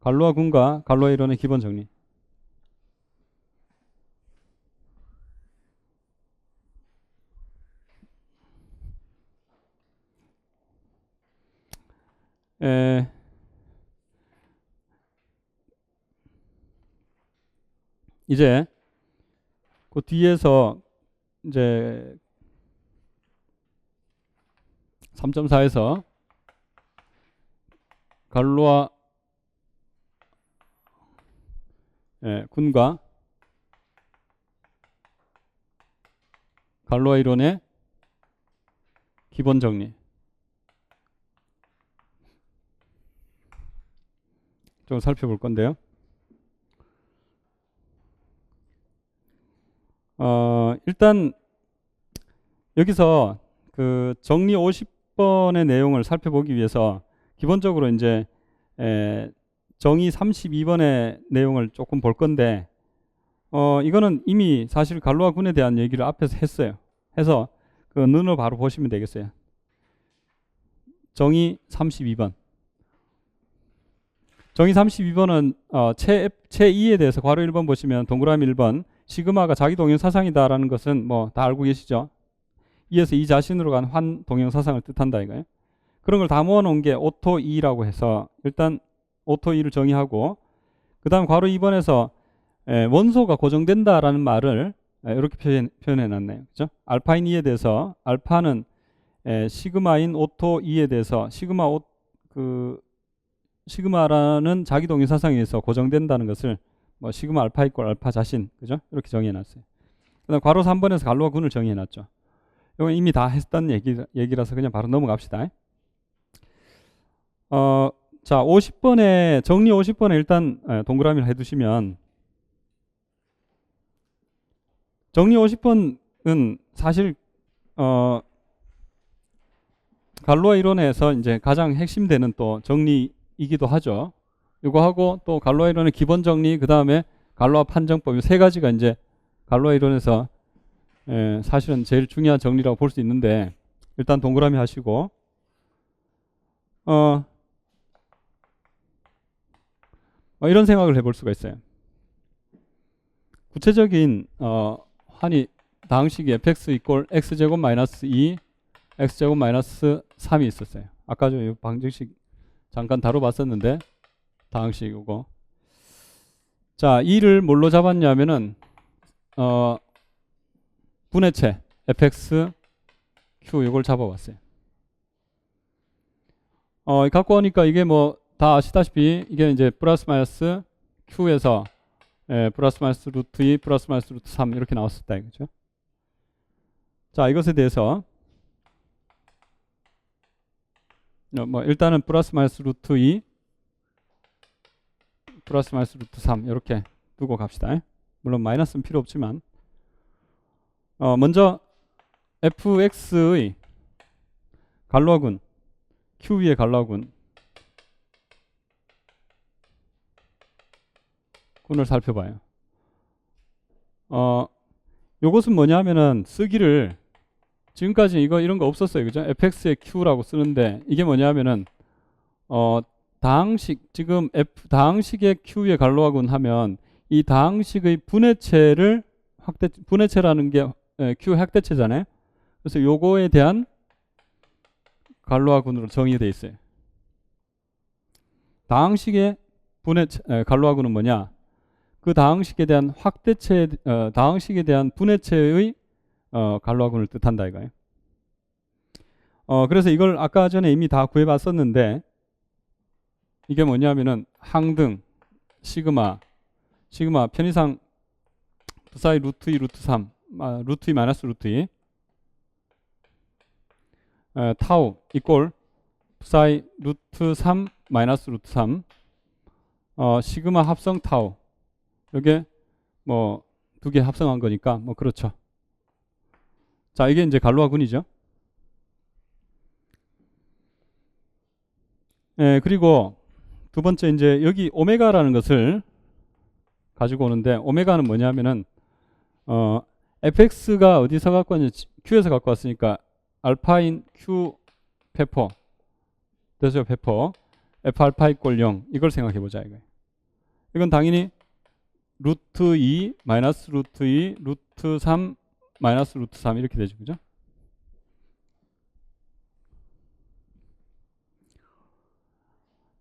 A: 갈로아 군과 갈로아 이론의 기본 정리. 이제 그 뒤에서 이제 3.4에서 갈로아 군과 갈로아 이론의 기본 정리 좀 살펴볼 건데요. 일단 여기서 그 정리 50번의 내용을 살펴보기 위해서 기본적으로 이제 정의 32번의 내용을 조금 볼 건데 이거는 이미 사실 갈로아 군에 대한 얘기를 앞에서 했어요. 해서 그 눈으로 바로 보시면 되겠어요. 정의 32번. 정의 32번은 채 2에 대해서 괄호 1번 보시면 동그라미 1번 시그마가 자기 동형 사상이다라는 것은 뭐 다 알고 계시죠? 이에서 이 자신으로 간 환 동형 사상을 뜻한다 이거예요. 그런 걸 다 모아놓은 게 오토 2라고 해서 일단 오토 2를 정의하고 그 다음 괄호 2번에서 원소가 고정된다라는 말을 이렇게 표현해놨네요. 그죠? 알파인 2에 대해서 알파는 시그마인 오토 2에 대해서 시그마라는 자기 동형 사상에 의해서 고정된다는 것을 뭐 시그마 알파 이꼴 알파 자신, 그죠? 이렇게 정의해놨어요. 그다음 괄호 3번에서 갈로아 군을 정의해놨죠. 이건 이미 다 했던 얘기라서 그냥 바로 넘어갑시다. 자, 50번에 정리 50번에 일단 동그라미를 해두시면 정리 50번은 사실 갈로아 이론에서 이제 가장 핵심되는 또 정리이기도 하죠. 이거 하고 또 갈로아 이론의 기본 정리, 그 다음에 갈로아 판정법 이 세 가지가 이제 갈로아 이론에서 사실은 제일 중요한 정리라고 볼 수 있는데 일단 동그라미 하시고 이런 생각을 해볼 수가 있어요. 구체적인 환이 다항식이 fx 이꼴 x제곱 마이너스 2 x제곱 마이너스 3이 있었어요. 아까 좀 방정식 잠깐 다뤄봤었는데 다항식이고, 자 2를 뭘로 잡았냐면은 분해체 fx q 이걸 잡아봤어요. 갖고 오니까 이게 뭐 다 아시다시피 이게 이제 플러스 마이너스 q에서 플러스 마이너스 루트 2 플러스 마이너스 루트 3 이렇게 나왔었다 이거죠. 자 이것에 대해서 뭐 일단은 플러스 마이너스 루트 2 플러스 마이너스 루트 3 이렇게 두고 갑시다. 물론 마이너스는 필요 없지만 먼저 fx의 갈로아군 q 위의 갈로아군 군을 살펴봐요. 요것은 뭐냐면은 쓰기를 지금까지 이런 거 없었어요. 그죠? fx의 q라고 쓰는데 이게 뭐냐면은 다항식 지금 다항식의 q의 갈로아군 하면 이 다항식의 분해체를 분해체라는 게 q 확대체잖아요. 그래서 요거에 대한 갈로아군으로 정의되어 있어요. 다항식의 갈로아군은 뭐냐? 그 다항식에 대한 다항식에 대한 분해체의 갈로아군을 뜻한다 이거예요. 그래서 이걸 아까 전에 이미 다 구해봤었는데 이게 뭐냐면은 항등 시그마 편의상 부사의 루트 2 루트 3 루트 2 마이너스 루트 2 타우 이꼴 부사의 루트 3 마이너스 루트 3 시그마 합성 타우 이게 뭐 두 개 합성한 거니까 뭐 그렇죠. 자 이게 이제 갈로아군이죠. 그리고 두 번째 이제 여기 오메가라는 것을 가지고 오는데 오메가는 뭐냐면은 fx가 어디서 갖고 왔냐 q에서 갖고 왔으니까 알파인 Q 페퍼 대수열 페퍼 F 알파 이꼴 0 이걸 생각해 보자 이거예요. 이건 당연히 루트 2 마이너스 루트 2 루트 3 마이너스 루트 3 이렇게 되죠. 그죠?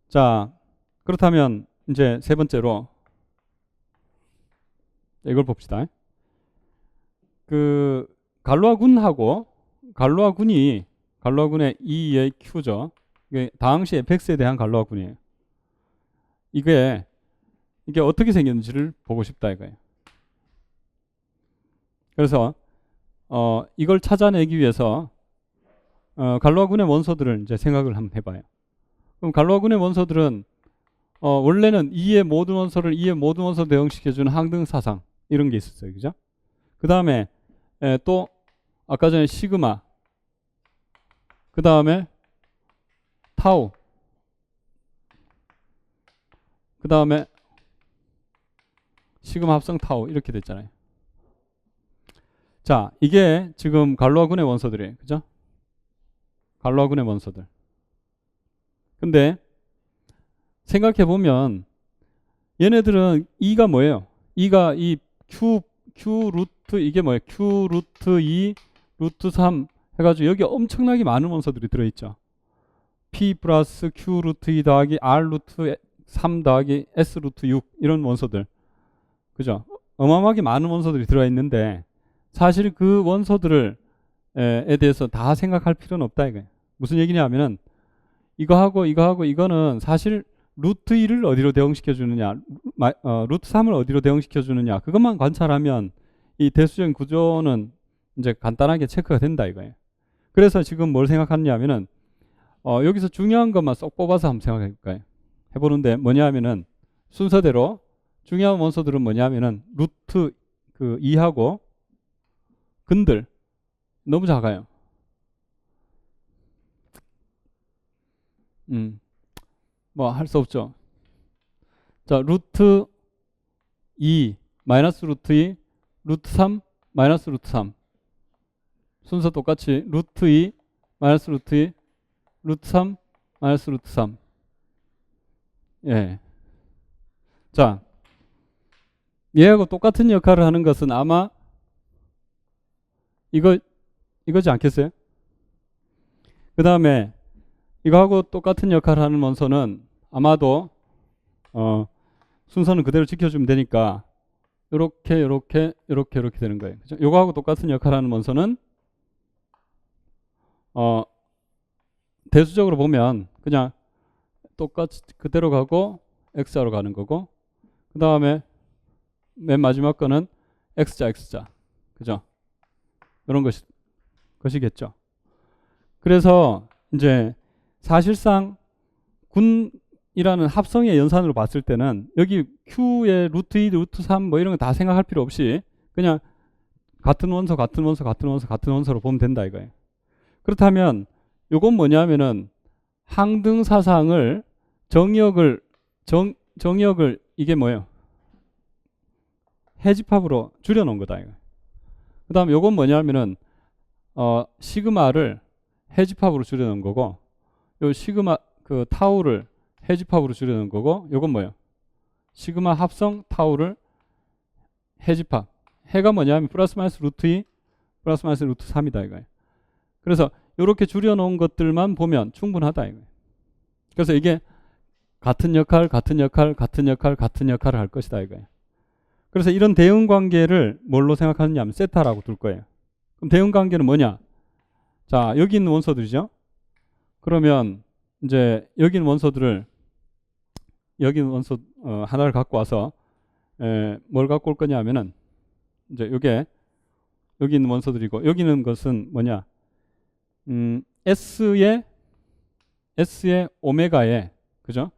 A: 자, 그렇다면 이제 세 번째로 이걸 봅시다. 그 갈로아 군의 2의 Q죠. 이게 당시 fx에 대한 갈로아 군이에요. 이게 어떻게 생겼는지를 보고 싶다 이거예요. 그래서 이걸 찾아내기 위해서 갈로아 군의 원소들을 이제 생각을 한번 해봐요. 그럼 갈로아 군의 원소들은 원래는 2의 모든 원소를 2의 모든 원소 대응시켜주는 항등 사상 이런 게 있었어요. 그죠? 그 다음에 또 아까 전에 시그마 그 다음에 타우 그 다음에 시그마 합성 타우 이렇게 됐잖아요. 자, 이게 지금 갈로아 군의 원소들이에요. 그죠? 갈로아 군의 원소들. 근데 생각해 보면 얘네들은 2가 뭐예요? 2가 이 Q 루트 이게 뭐예요? Q 루트 2 루트 3 해가지고 여기 엄청나게 많은 원소들이 들어있죠. P 플러스 Q 루트 2 더하기 R 루트 3 더하기 S 루트 6 이런 원소들. 그죠? 어마어마하게 많은 원소들이 들어있는데 사실 그 원소들을 에 대해서 다 생각할 필요는 없다 이거예요. 무슨 얘기냐면은 이거하고 이거는 사실 루트 2를 어디로 대응시켜 주느냐 루트 3을 어디로 대응시켜 주느냐 그것만 관찰하면 이 대수적인 구조는 이제 간단하게 체크가 된다 이거예요. 그래서 지금 뭘 생각하느냐면은 여기서 중요한 것만 쏙 뽑아서 한번 생각해 볼까요? 해보는데 뭐냐면은 순서대로 중요한 원소들은 뭐냐면은 루트 그 2하고 근들 너무 작아요. 뭐 할 수 없죠. 자, 루트 2 마이너스 루트 2 루트 3 마이너스 루트 3 순서 똑같이 루트 2 마이너스 루트 2 루트 3 마이너스 루트 3 예. 자, 얘하고 똑같은 역할을 하는 것은 아마 이거지 않겠어요? 그 다음에 이거하고 똑같은 역할을 하는 원소는 아마도 순서는 그대로 지켜주면 되니까 이렇게 되는 거예요. 그죠? 이거하고 똑같은 역할을 하는 원소는 대수적으로 보면 그냥 똑같이 그대로 가고 X자로 가는 거고 그 다음에 맨 마지막 거는 X자 그죠? 이런 것이겠죠. 그래서 이제 사실상 군이라는 합성의 연산으로 봤을 때는 여기 Q의 루트 2, 루트 3 뭐 이런 거 다 생각할 필요 없이 그냥 같은 원소로 보면 된다 이거예요. 그렇다면 요건 뭐냐면은 항등 사상을 정의역을 이게 뭐예요? 해집합으로 줄여놓은 거다 이거. 그 다음 요건 뭐냐면은 시그마를 해집합으로 줄여놓은 거고 요 시그마 그 타우를 해집합으로 줄여놓은 거고 요건 뭐예요? 시그마 합성 타우를 해집합. 해가 뭐냐면 플러스 마이너스 루트 2 플러스 마이너스 루트 3이다 이거예요. 그래서 이렇게 줄여놓은 것들만 보면 충분하다 이거예요. 그래서 이게 같은 역할을 할 것이다 이거예요. 그래서 이런 대응 관계를 뭘로 생각하느냐 하면 세타라고 둘 거예요. 그럼 대응 관계는 뭐냐? 자, 여기 있는 원소들이죠. 그러면 이제 여기 있는 원소들을 여기 있는 원소 하나를 갖고 와서 뭘 갖고 올 거냐 하면은 이제 요게 여기 있는 원소들이고 여기 있는 것은 뭐냐? S의 오메가에 그죠?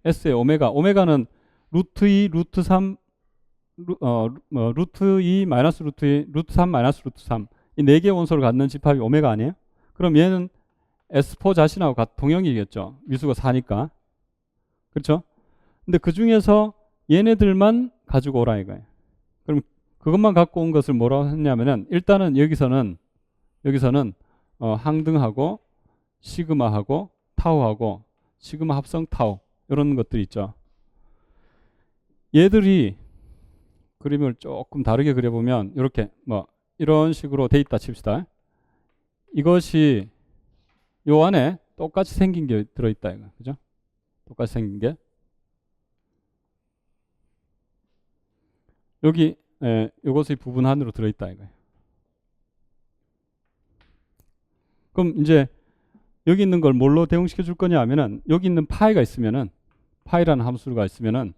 A: S의 오메가는 루트 2, 루트 3 루트 2 마이너스 루트 2 루트 3 마이너스 루트 3 이 네 개의 원소를 갖는 집합이 오메가 아니에요? 그럼 얘는 S4 자신하고 동형이겠죠. 미수가 4니까. 그렇죠? 근데 그 중에서 얘네들만 가지고 오라 이거예요. 그럼 그것만 갖고 온 것을 뭐라고 했냐면은 일단은 여기서는 항등하고 시그마하고 타우하고 시그마 합성 타우 이런 것들이 있죠. 얘들이 그림을 조금 다르게 그려보면 이렇게 뭐 이런 식으로 돼 있다 칩시다. 이것이 요 안에 똑같이 생긴 게 들어있다 이거 그죠? 똑같이 생긴 게 여기 요것의 부분 안으로 들어있다 이거예요. 그럼 이제 여기 있는 걸 뭘로 대응시켜 줄 거냐 하면은 여기 있는 파이가 있으면은 파이라는 함수가 있으면은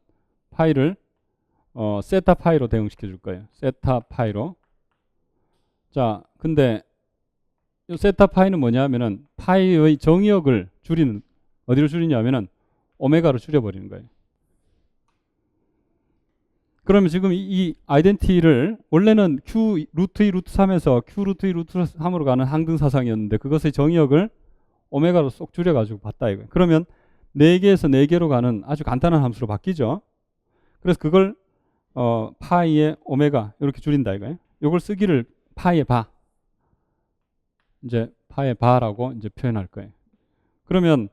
A: 파이를 세타 파이로 대응시켜 줄 거예요. 세타 파이로. 자, 근데 이 세타 파이는 뭐냐 하면은 파이의 정의역을 줄이는 어디로 줄이냐면은 오메가로 줄여버리는 거예요. 그러면 지금 이 아이덴티티를 원래는 Q 루트 2 루트 3에서 Q 루트 2 루트 3으로 가는 항등 사상이었는데 그것의 정의역을 오메가로 쏙 줄여가지고 봤다 이거예요. 그러면 4개에서 4개로 가는 아주 간단한 함수로 바뀌죠. 그래서 그걸 파이의 오메가 이렇게 줄인다 이거예요. 이걸 쓰기를 파이의 바 이제 파이의 바라고 이제 표현할 거예요. 그러면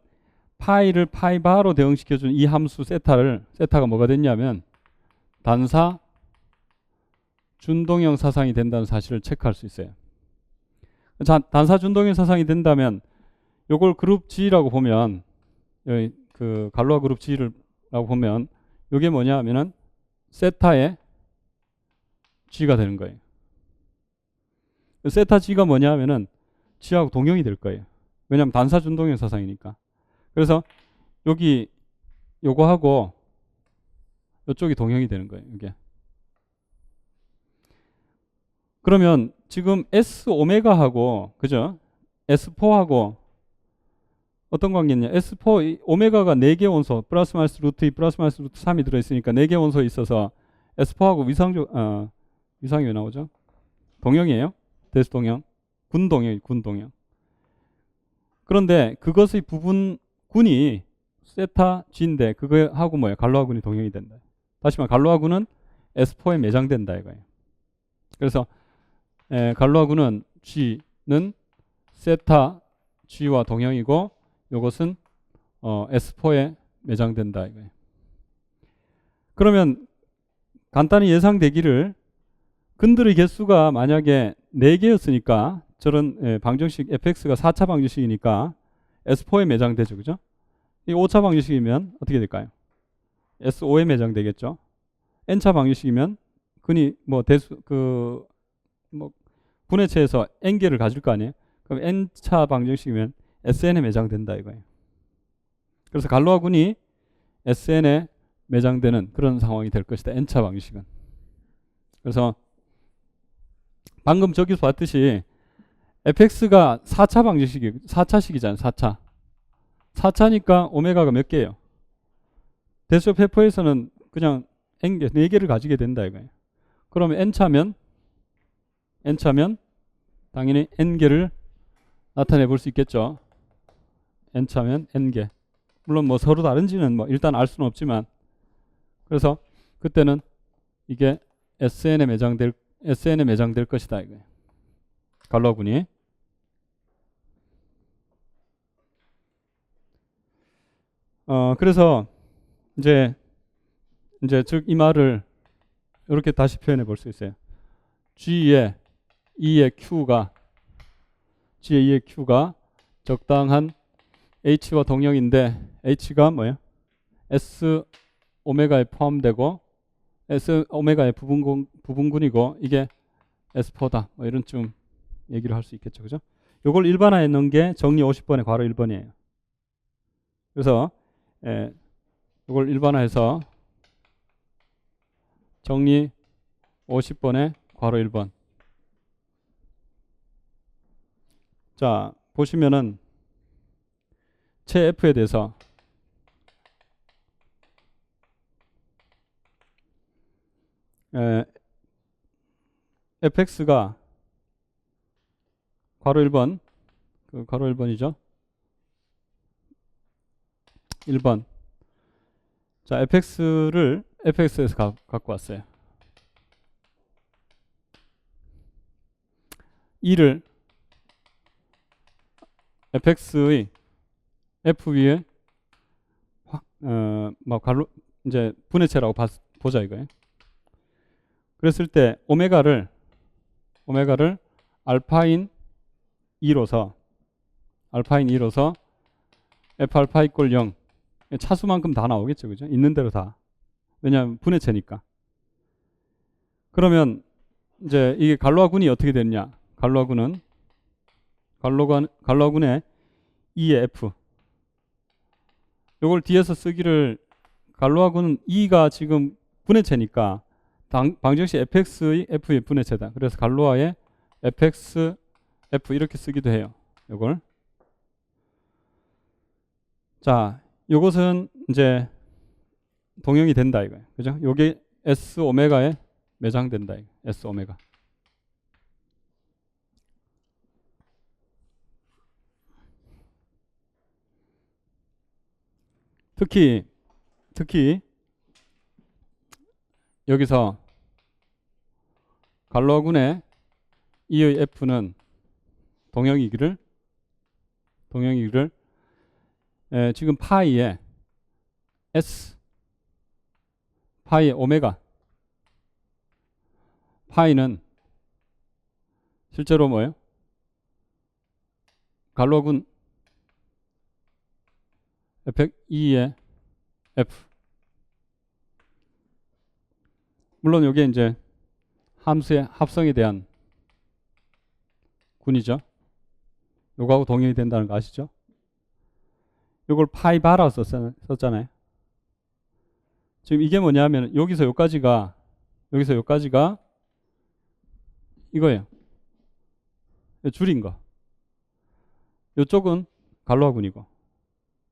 A: 파이를 파이 바로 대응시켜준 이 함수 세타가 뭐가 됐냐면 단사 준동형 사상이 된다는 사실을 체크할 수 있어요. 자, 단사 준동형 사상이 된다면 요걸 그룹 G라고 보면 여기 그 갈로아 그룹 G라고 보면 요게 뭐냐 하면은 세타의 G가 되는 거예요. 세타 G가 뭐냐 하면은 G하고 동형이 될 거예요. 왜냐하면 단사 준동형 사상이니까. 그래서 여기 요거하고 이쪽이 동형이 되는 거예요. 이게. 그러면 지금 S 오메가하고 그죠? S4하고 어떤 관계냐? S4 오메가가 4개 원소 플러스 마이너스 루트 2 플러스 마이너스 루트 3이 들어있으니까 4개 원소에 있어서 S4하고 위상이 왜 나오죠? 동형이에요. 대수동형. 군동형. 그런데 그것의 부분군이 세타 G인데 그거하고 뭐예요? 갈로아군이 동형이 된다. 다시 말해 갈로아군은 S4에 매장된다 이거예요. 그래서 갈로아군은 G는 세타 G와 동형이고 이것은 S4에 매장된다 이거예요. 그러면 간단히 예상되기를 근들의 개수가 만약에 4개였으니까 저런 방정식 fx가 4차 방정식이니까 S4에 매장되죠. 그죠? 이 5차 방정식이면 어떻게 될까요? S5에 매장되겠죠. n차 방정식이면 근이 뭐 분해체에서 n개를 가질 거 아니에요. 그럼 n차 방정식이면 SN에 매장된다 이거예요. 그래서 갈로아군이 SN에 매장되는 그런 상황이 될 것이다. n차 방정식은. 그래서 방금 저기서 봤듯이 fx가 4차 방정식이 4차식이잖아요. 4차. 4차니까 오메가가 몇 개예요? 대수 페퍼에서는 그냥 n개, 4개를 가지게 된다 이거예요. 그러면 n차면 당연히 n개를 나타내 볼 수 있겠죠. n차면 n개. 물론 뭐 서로 다른지는 뭐 일단 알 수는 없지만 그래서 그때는 이게 SN에 매장될 것이다 이거예요. 갈로아군이. 그래서 이제 즉 이 말을 이렇게 다시 표현해 볼 수 있어요. G의 2의 Q가 적당한 H와 동형인데 H가 뭐예요? S 오메가에 포함되고 S 오메가의 부분군이고 이게 S4다. 뭐 이런 좀 얘기를 할 수 있겠죠. 그죠? 요걸 일반화해 놓은 게 정리 50번의 괄호 1번이에요. 그래서 요걸 일반화해서 정리 50번의 괄호 1번. 자, 보시면은 체 F에 대해서 fx가 괄호 1번 그 괄호 1번이죠. 1번. 자, fx를 fx에서 갖고 왔어요. 2를 fx의 f 위에 뭐 갈로 이제 분해체라고 보자 이거예요. 그랬을 때 오메가를 알파인 2로서 f 알파 이꼴 0 차수만큼 다 나오겠죠, 그죠? 있는 대로 다. 왜냐하면 분해체니까. 그러면 이제 이게 갈로아군이 어떻게 되느냐? 갈로아군의 2의 f. 요걸 뒤에서 쓰기를 갈로아군은 2가 지금 분해체니까 방정식 fx의 f의 분해체다. 그래서 갈로아의 fx f 이렇게 쓰기도 해요. 요걸. 자, 요것은 이제 동형이 된다 이거예요. 그죠? 요게 S 오메가에 매장된다 이거. S 오메가. 특히 여기서 갈로아군의 2의 F는 동형이기를 지금 파이에 S 파이의 오메가 파이는 실제로 뭐예요? 갈로아군 2의 F. 물론 이게 이제 함수의 합성에 대한 군이죠. 요거하고 동형이 된다는 거 아시죠? 요걸 파이 바라 썼잖아요. 지금 이게 뭐냐면 여기서 여기까지가 이거예요. 줄인 거. 요쪽은 갈로아군이고.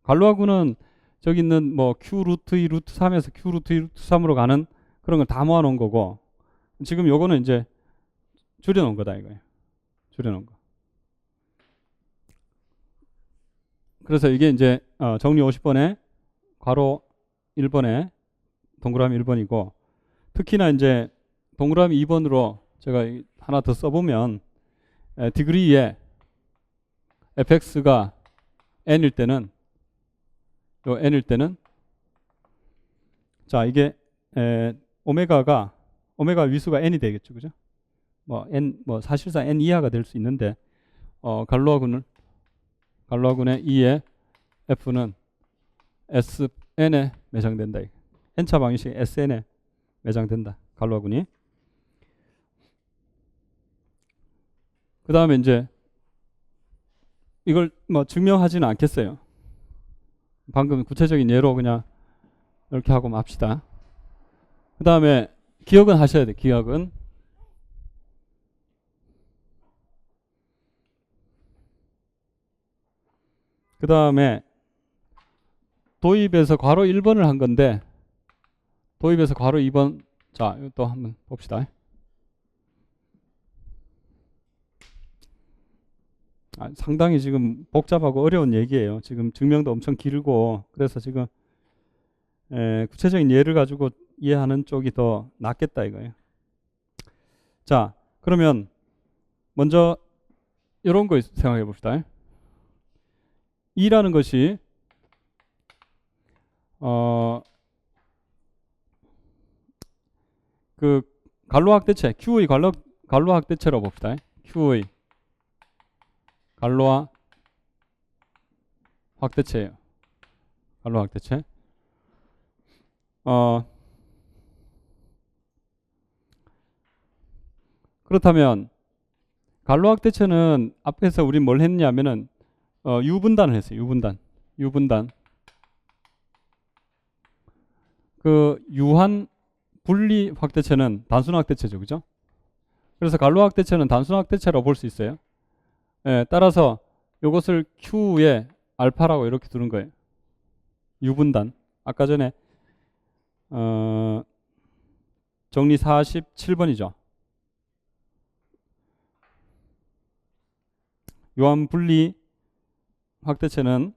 A: 갈로아군은 저기 있는 뭐 Q 루트 2 루트 3에서 Q 루트 2 루트 3으로 가는 그런 걸 다 모아놓은 거고, 지금 요거는 이제 줄여놓은 거다 이거예요. 줄여놓은 거. 그래서 이게 이제 정리 50번에 괄호 1번에 동그라미 1번이고, 특히나 이제 동그라미 2번으로 제가 하나 더 써보면 디그리에 fx가 n일 때는 자 이게 오메가 위수가 n이 되겠죠, 그죠? 뭐 사실상 n 이하가 될 수 있는데 갈로아군의 2의 f는 sn에 매장된다. n차 방정식 sn에 매장된다. 갈로아군이. 그 다음에 이제 이걸 뭐 증명하지는 않겠어요. 방금 구체적인 예로 그냥 이렇게 하고 맙시다. 그 다음에 기억은 하셔야 돼. 기억은. 그 다음에 도입에서 괄호 1번을 한 건데, 도입에서 괄호 2번. 자, 이거 또 한번 봅시다. 상당히 지금 복잡하고 어려운 얘기예요. 지금 증명도 엄청 길고, 그래서 지금 구체적인 예를 가지고 이해하는 쪽이 더 낫겠다 이거예요. 자, 그러면 먼저 이런 거 생각해 봅시다. 2라는 것이 그 갈로학 대체, Q의 갈로학 대체라고 봅시다. Q의 갈로아 확대체예요. 갈로아 확대체. 그렇다면 갈로아 확대체는 앞에서 우리 뭘 했냐면은 유분단을 했어요. 유분단. 그 유한 분리 확대체는 단순 확대체죠, 그죠? 그래서 갈로아 확대체는 단순 확대체라고 볼 수 있어요. 따라서 이것을 Q의 알파라고 이렇게 두는 거예요. 유분단. 아까 전에 정리 47번이죠. 유한분리 확대체는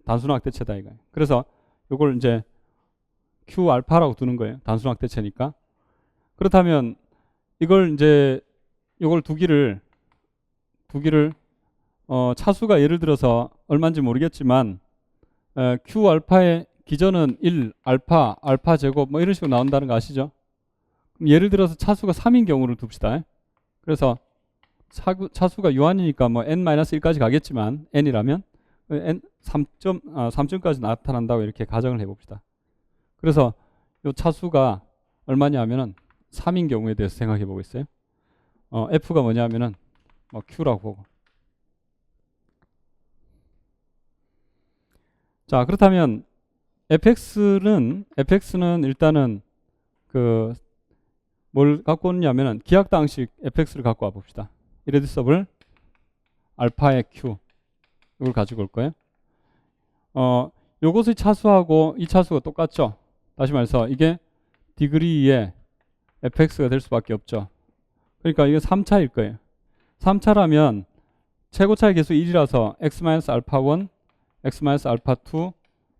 A: 단순 확대체다 이거예요. 그래서 이걸 이제 Q 알파라고 두는 거예요. 단순 확대체니까. 그렇다면 이걸 이제 이걸 두 기를 차수가 예를 들어서 얼마인지 모르겠지만 Q 알파의 기전은 1, 알파, 알파 제곱 뭐 이런 식으로 나온다는 거 아시죠? 그럼 예를 들어서 차수가 3인 경우를 둡시다. 그래서 차수가 유한이니까 뭐 n-1까지 가겠지만 n이라면 n 3점까지 나타난다고 이렇게 가정을 해봅시다. 그래서 이 차수가 얼마냐면은 3인 경우에 대해서 생각해 보고 있어요. f가 뭐냐면은 뭐 q라고 보고. 자, 그렇다면 fx는 일단은 그 뭘 갖고 오느냐면은 기하당식 fx를 갖고 와 봅시다. irreducible 알파의 q 이걸 가지고 올 거예요. 요것의 차수하고 이 차수가 똑같죠. 다시 말해서 이게 디그리의 fx가 될 수밖에 없죠. 그러니까 이게 3차일 거예요. 3차라면 최고차의 개수 1이라서 x-알파1, x-알파2,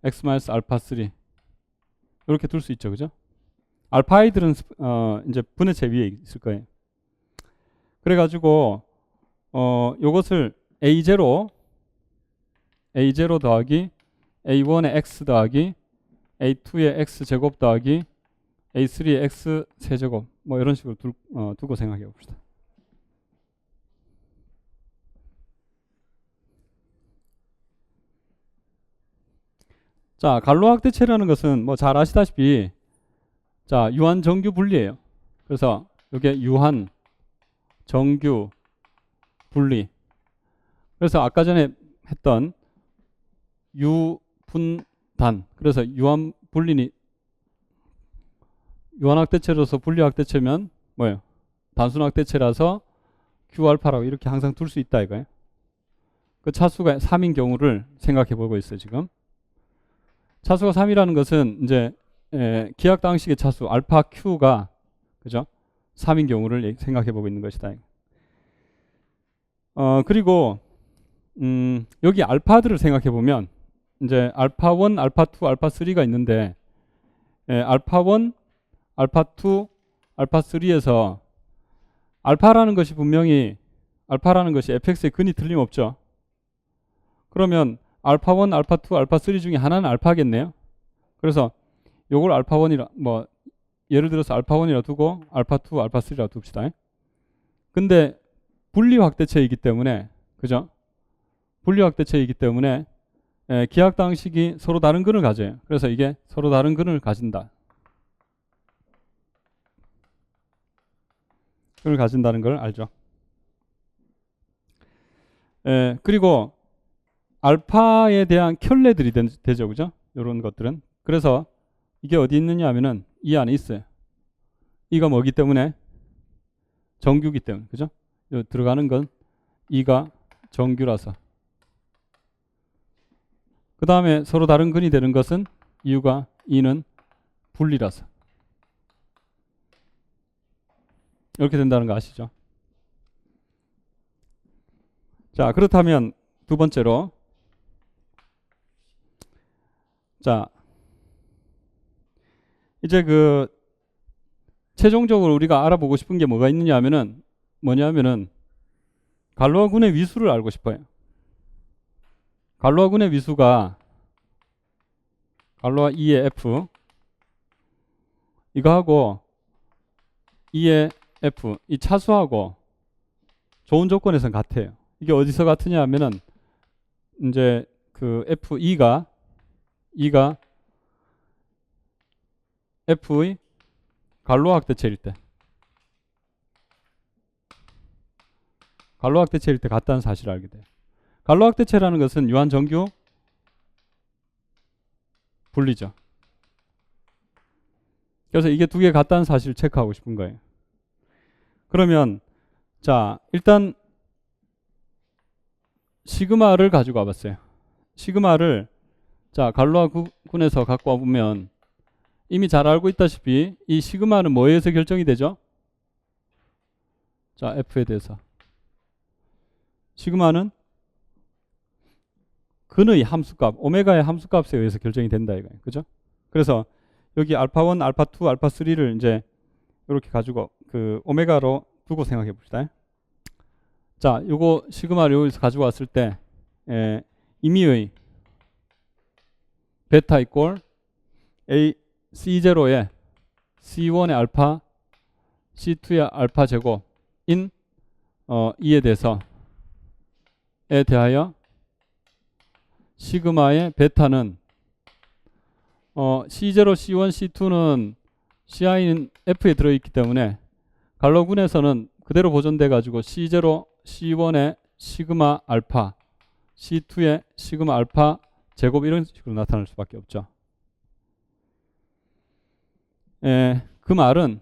A: x-알파3 이렇게 둘 수 있죠. 그죠? 알파이들은 이제 분해체 위에 있을 거예요. 그래가지고 요것을 A0 더하기 A1의 x 더하기 A2의 x 제곱 더하기 A3의 x 세제곱 뭐 이런 식으로 두고 생각해 봅시다. 자, 간로학대체라는 것은 뭐 잘 아시다시피 자, 유한 정규 분리예요. 그래서 이게 유한 정규 분리. 그래서 아까 전에 했던 유분단. 그래서 유한 분리니 유한학대체로서 분리학대체면 뭐예요? 단순학대체라서 Q알파라고 이렇게 항상 둘 수 있다 이거예요. 그 차수가 3인 경우를 생각해 보고 있어요, 지금. 차수가 3이라는 것은 이제 기하당식의 차수 알파 Q가 그죠? 3인 경우를 생각해 보고 있는 것이다. 그리고 여기 알파들을 생각해 보면 이제 알파1, 알파2, 알파3가 있는데 알파1, 알파2, 알파3에서 알파라는 것이 분명히 알파라는 것이 fx의 근이 틀림없죠. 그러면 알파1, 알파2, 알파3 중에 하나는 알파겠네요. 그래서 요걸 알파1이라 뭐 예를 들어서 알파1이라 두고 알파2, 알파3라 둡시다. 근데 분리 확대체이기 때문에 그죠? 분리 확대체이기 때문에 기하당식이 서로 다른 근을 가져요. 그래서 이게 서로 다른 근을 가진다. 근을 가진다는 걸 알죠. 그리고 알파에 대한 켤레들이 되죠. 그죠? 이런 것들은. 그래서 이게 어디 있느냐 하면은 이 안에 있어요. 이가 뭐기 때문에? 정규기 때문에. 그죠? 들어가는 건 이가 정규라서. 그 다음에 서로 다른 근이 되는 것은 이유가 이는 분리라서. 이렇게 된다는 거 아시죠? 자, 그렇다면 두 번째로 자, 이제 그 최종적으로 우리가 알아보고 싶은 게 뭐가 있느냐 하면은 뭐냐면은 갈로아군의 위수를 알고 싶어요. 갈로아군의 위수가 갈로아 2의 F 이거하고 2의 F 이 차수하고 좋은 조건에서는 같아요. 이게 어디서 같으냐 하면은 이제 그 F2가 F의 갈로학대체일 때 갈로학대체일 때 같다는 사실을 알게 돼요. 갈로학대체라는 것은 유한 정규 분리죠. 그래서 이게 두 개 같다는 사실을 체크하고 싶은 거예요. 그러면 자 일단 시그마를 가지고 와봤어요. 시그마를 자 갈로아군에서 갖고 와보면 이미 잘 알고 있다시피 이 시그마는 뭐에 의해서 결정이 되죠? 자 F에 대해서 시그마는 근의 함수값 오메가의 함수값에 의해서 결정이 된다 이거예요. 그죠? 그래서 여기 알파1, 알파2, 알파3를 이제 이렇게 가지고 그 오메가로 두고 생각해 봅시다. 자, 요거 시그마를 여기서 가지고 왔을 때 임의의 베타 이꼴 A C0에 C1의 알파 C2의 알파 제곱인 이에 대하여 시그마의 베타는 C0, C1, C2는 CI는 F에 들어있기 때문에 갈로군에서는 그대로 보존돼 가지고 C0, C1의 시그마 알파, C2의 시그마 알파 제곱 이런 식으로 나타날 수밖에 없죠. 그 말은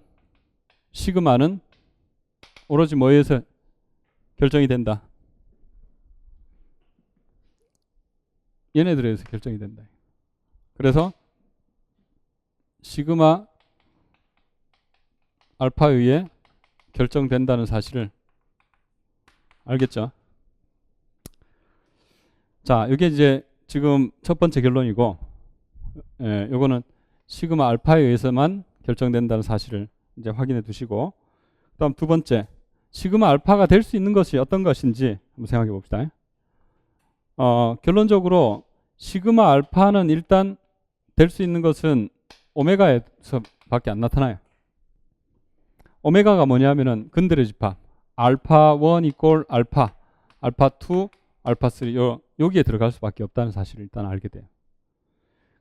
A: 시그마는 오로지 뭐에 의해서 결정이 된다? 얘네들에 의해서 결정이 된다. 그래서 시그마 알파에 의해 결정된다는 사실을 알겠죠? 자, 이게 이제 지금 첫 번째 결론이고, 요거는 시그마 알파에 의해서만 결정된다는 사실을 이제 확인해 두시고, 그다음 두 번째, 시그마 알파가 될 수 있는 것이 어떤 것인지 한번 생각해 봅시다. 결론적으로 시그마 알파는 일단 될 수 있는 것은 오메가에서밖에 안 나타나요. 오메가가 뭐냐면은 근들의 집합 알파 1 이꼴 알파, 알파 2, 알파 3 여기에 들어갈 수밖에 없다는 사실을 일단 알게 돼요.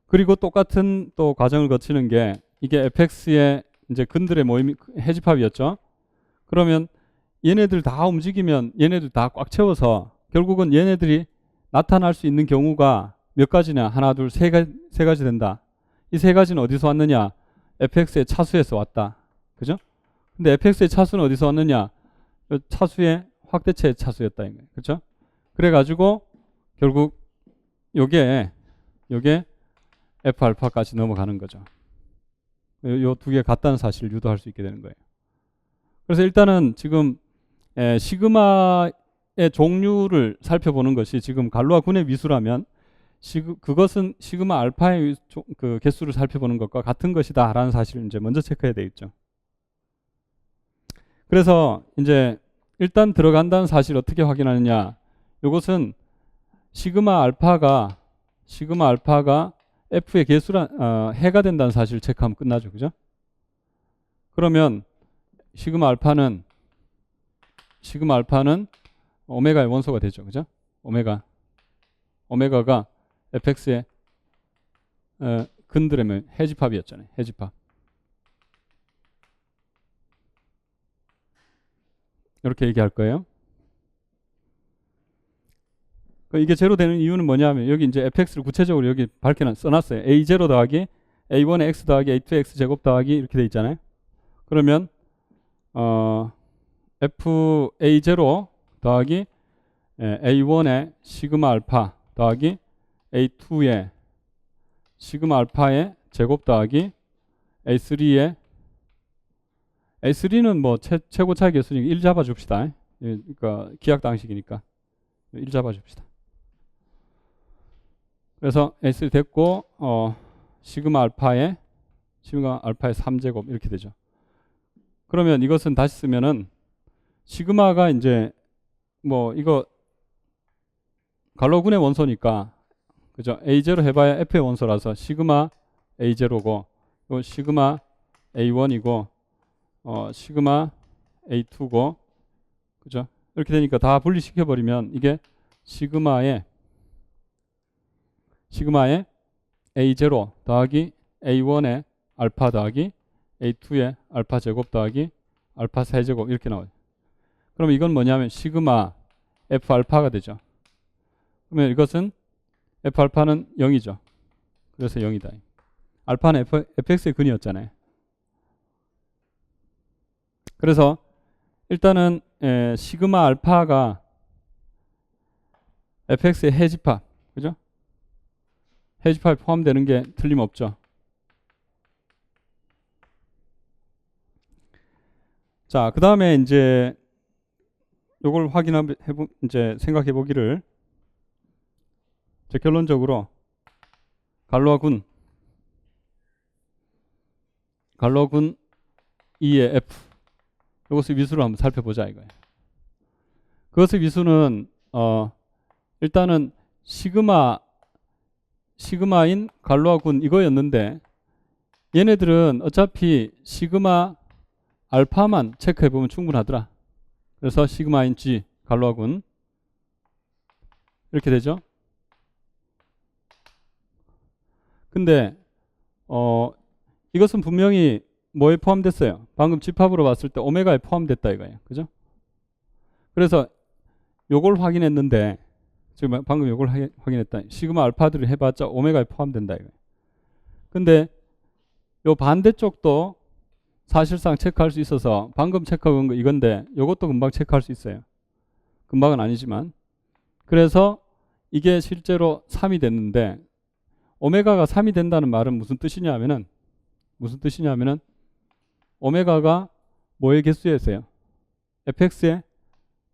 A: 그리고 똑같은 또 과정을 거치는 게 이게 fx의 이제 근들의 모임 해집합이었죠. 그러면 얘네들 다 움직이면 얘네들 다 꽉 채워서 결국은 얘네들이 나타날 수 있는 경우가 몇 가지냐? 하나, 둘, 세 가지 된다. 이 세 가지는 어디서 왔느냐? fx의 차수에서 왔다. 그죠? 근데 fx의 차수는 어디서 왔느냐? 차수의 확대체의 차수였다. 그렇죠? 그래가지고 결국 요게 f 알파까지 넘어가는 거죠. 요 두 개 같다는 사실을 유도할 수 있게 되는 거예요. 그래서 일단은 지금 시그마의 종류를 살펴보는 것이 지금 갈로와 군의 미수라면 그것은 시그마 알파의 그 개수를 살펴보는 것과 같은 것이다라는 사실을 이제 먼저 체크해야 되겠죠. 그래서 이제 일단 들어간다는 사실을 어떻게 확인하느냐? 이것은 시그마 알파가 F의 개수란 해가 된다는 사실을 체크하면 끝나죠. 그죠? 그러면 시그마 알파는 오메가의 원소가 되죠. 그죠? 오메가가 fx의 근들의 해집합이었잖아요. 해집합. 이렇게 얘기할 거예요. 이게 제로 되는 이유는 뭐냐면 여기 이제 fx를 구체적으로 여기 밝게 써놨어요. a0 더하기 a1의 x 더하기 a2의 x 제곱 더하기 이렇게 돼 있잖아요. 그러면 fa0 더하기 a1의 시그마 알파 더하기 a2의 시그마 알파의 제곱 더하기 a3는 뭐 최고 차이 개수니까 1 잡아줍시다. 그러니까 기하학 방식이니까 1 잡아줍시다. 그래서 a3 됐고 시그마 알파의 3제곱 이렇게 되죠. 그러면 이것은 다시 쓰면은 시그마가 이제 뭐 이거 갈로군의 원소니까 그죠? A0 해봐야 F의 원소라서 시그마 A0고 요 시그마 A1이고 시그마 A2고 그죠? 이렇게 되니까 다 분리시켜 버리면 이게 시그마의 A0 더하기 A1의 알파 더하기 A2의 알파 제곱 더하기 알파 세제곱 이렇게 나와요. 그럼 이건 뭐냐면 시그마 F 알파가 되죠. 그러면 이것은 F 알파는 0이죠. 그래서 0이다. 알파는 fx의 근이었잖아요. 그래서 일단은 시그마 알파가 fx의 해집합, 그죠? 해집합에 포함되는 게 틀림없죠. 자, 그 다음에 이제 요걸 이제 생각해 보기를 결론적으로 갈로와 군 2의 F 이것을 미수로 한번 살펴보자 이거예요. 그것의 위수는 일단은 시그마인 갈로와 군 이거였는데 얘네들은 어차피 시그마 알파만 체크해 보면 충분하더라. 그래서 시그마인 G 갈로와 군 이렇게 되죠. 근데 이것은 분명히 뭐에 포함됐어요? 방금 집합으로 봤을 때 오메가에 포함됐다 이거예요. 그죠? 그래서 요걸 확인했는데 지금 방금 요걸 확인했다. 시그마 알파들을 해봤자 오메가에 포함된다 이거예요. 근데 요 반대쪽도 사실상 체크할 수 있어서 방금 체크한 거 이건데 요것도 금방 체크할 수 있어요. 금방은 아니지만. 그래서 이게 실제로 3이 됐는데 오메가가 3이 된다는 말은 무슨 뜻이냐면은 오메가가 뭐의 개수였어요? fx의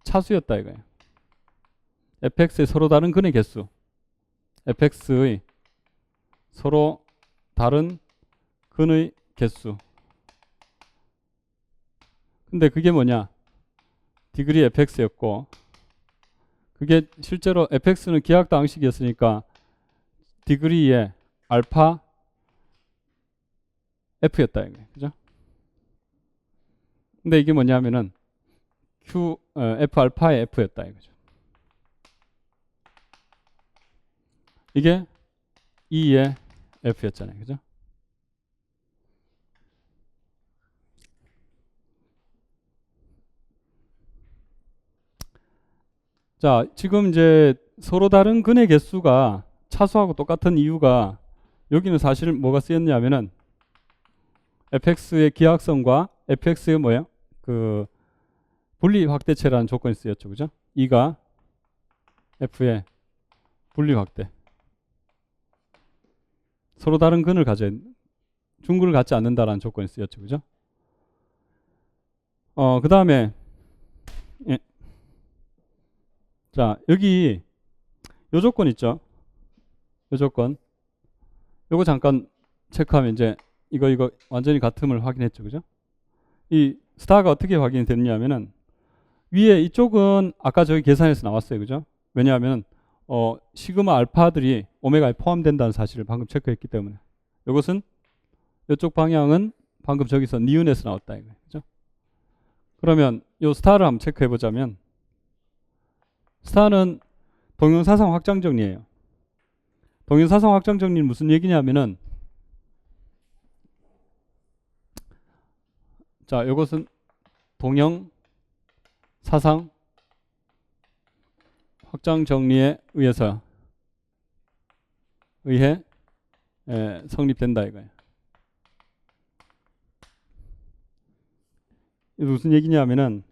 A: 차수였다 이거예요. fx의 서로 다른 근의 개수. fx의 서로 다른 근의 개수. 근데 그게 뭐냐? 디그리 fx였고 그게 실제로 fx는 기하학당식이었으니까 디그리의 알파 f였다 이거예요. 그죠? 근데 이게 뭐냐면은 f 알파의 f였다 이거죠. 이게 2의 f였잖아요. 그죠? 자, 지금 이제 서로 다른 근의 개수가 차수하고 똑같은 이유가 여기는 사실 뭐가 쓰였냐면은 fx의 기하학성과 fx의 뭐예요? 그 분리 확대체라는 조건이 쓰였죠. 그죠? 2가 f의 분리 확대. 서로 다른 근을 가져야 중근을 갖지 않는다라는 조건이 쓰였죠. 그죠? 그 다음에 예. 자, 여기 요 조건 있죠? 요 조건. 요거 잠깐 체크하면 이제 이거 완전히 같음을 확인했죠. 그죠? 이 스타가 어떻게 확인이 됐냐면은 위에 이쪽은 아까 저기 계산에서 나왔어요. 그죠? 왜냐하면 시그마 알파들이 오메가에 포함된다는 사실을 방금 체크했기 때문에 이것은 이쪽 방향은 방금 저기서 니은에서 나왔다 이거예요. 그죠? 그러면 요 스타를 한번 체크해 보자면 스타는 동형사상 확장 정리예요. 동형사상 확장 정리는 무슨 얘기냐면은 자, 이것은 동형사상 확장 정리에 의해 성립된다 이거예요. 이게 무슨 얘기냐면은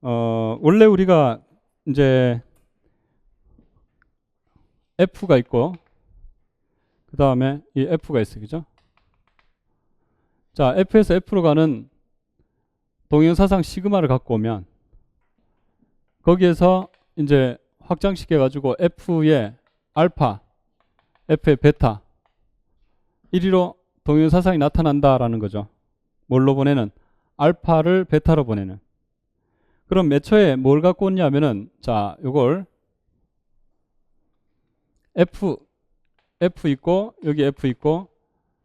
A: 원래 우리가 이제 F가 있고 그 다음에 이 F가 있어요. 그죠? 자, F에서 F로 가는 동형사상 시그마를 갖고 오면 거기에서 이제 확장시켜 가지고 F의 알파, F의 베타 1위로 동형사상이 나타난다라는 거죠. 뭘로 보내는? 알파를 베타로 보내는. 그럼 매초에 뭘 갖고 왔냐면은 자, 요걸 F 있고 여기 F 있고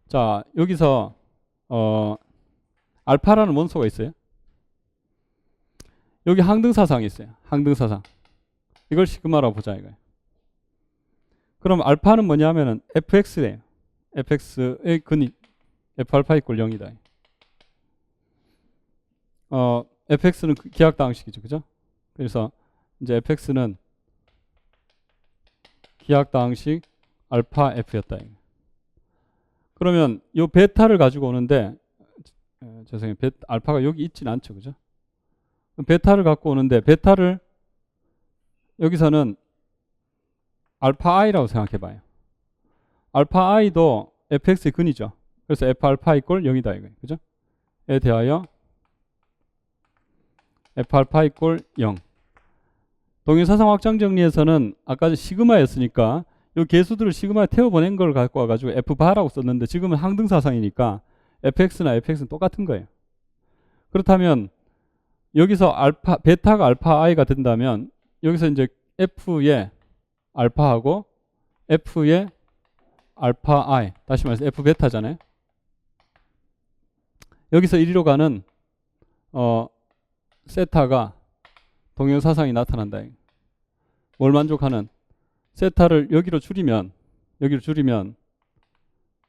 A: 자, 여기서 알파라는 원소가 있어요. 여기 항등사상이 있어요. 항등사상. 이걸 시그마라고 보자 이거예요. 그럼 알파는 뭐냐면은 fx래요. fx의 근이 f알파 이꼴 0이다. fx는 기하학당식이죠. 그죠? 그래서 이제 fx는 기하학당식 알파 f였다. 그러면 이 베타를 가지고 오는데 죄송해요. 알파가 여기 있진 않죠. 그죠? 베타를 갖고 오는데 베타를 여기서는 알파 i라고 생각해 봐요. 알파 i도 fx의 근이죠. 그래서 f 알파 이꼴 0이다 이거예요. 그죠? 에 대하여 f 알파 이꼴 0. 동형사상 확장 정리에서는 아까 시그마였으니까 이 개수들을 시그마에 태워 보낸 걸 갖고 와 가지고 f 바라고 썼는데 지금은 항등사상이니까 fx나 fx는 똑같은 거예요. 그렇다면 여기서 베타가 알파 i가 된다면 여기서 이제 f의 알파하고 f의 알파 i, 다시 말해서 f 베타잖아요. 여기서 이리로 가는 세타가 동형사상이 나타난다. 뭘 만족하는? 세타를 여기로 줄이면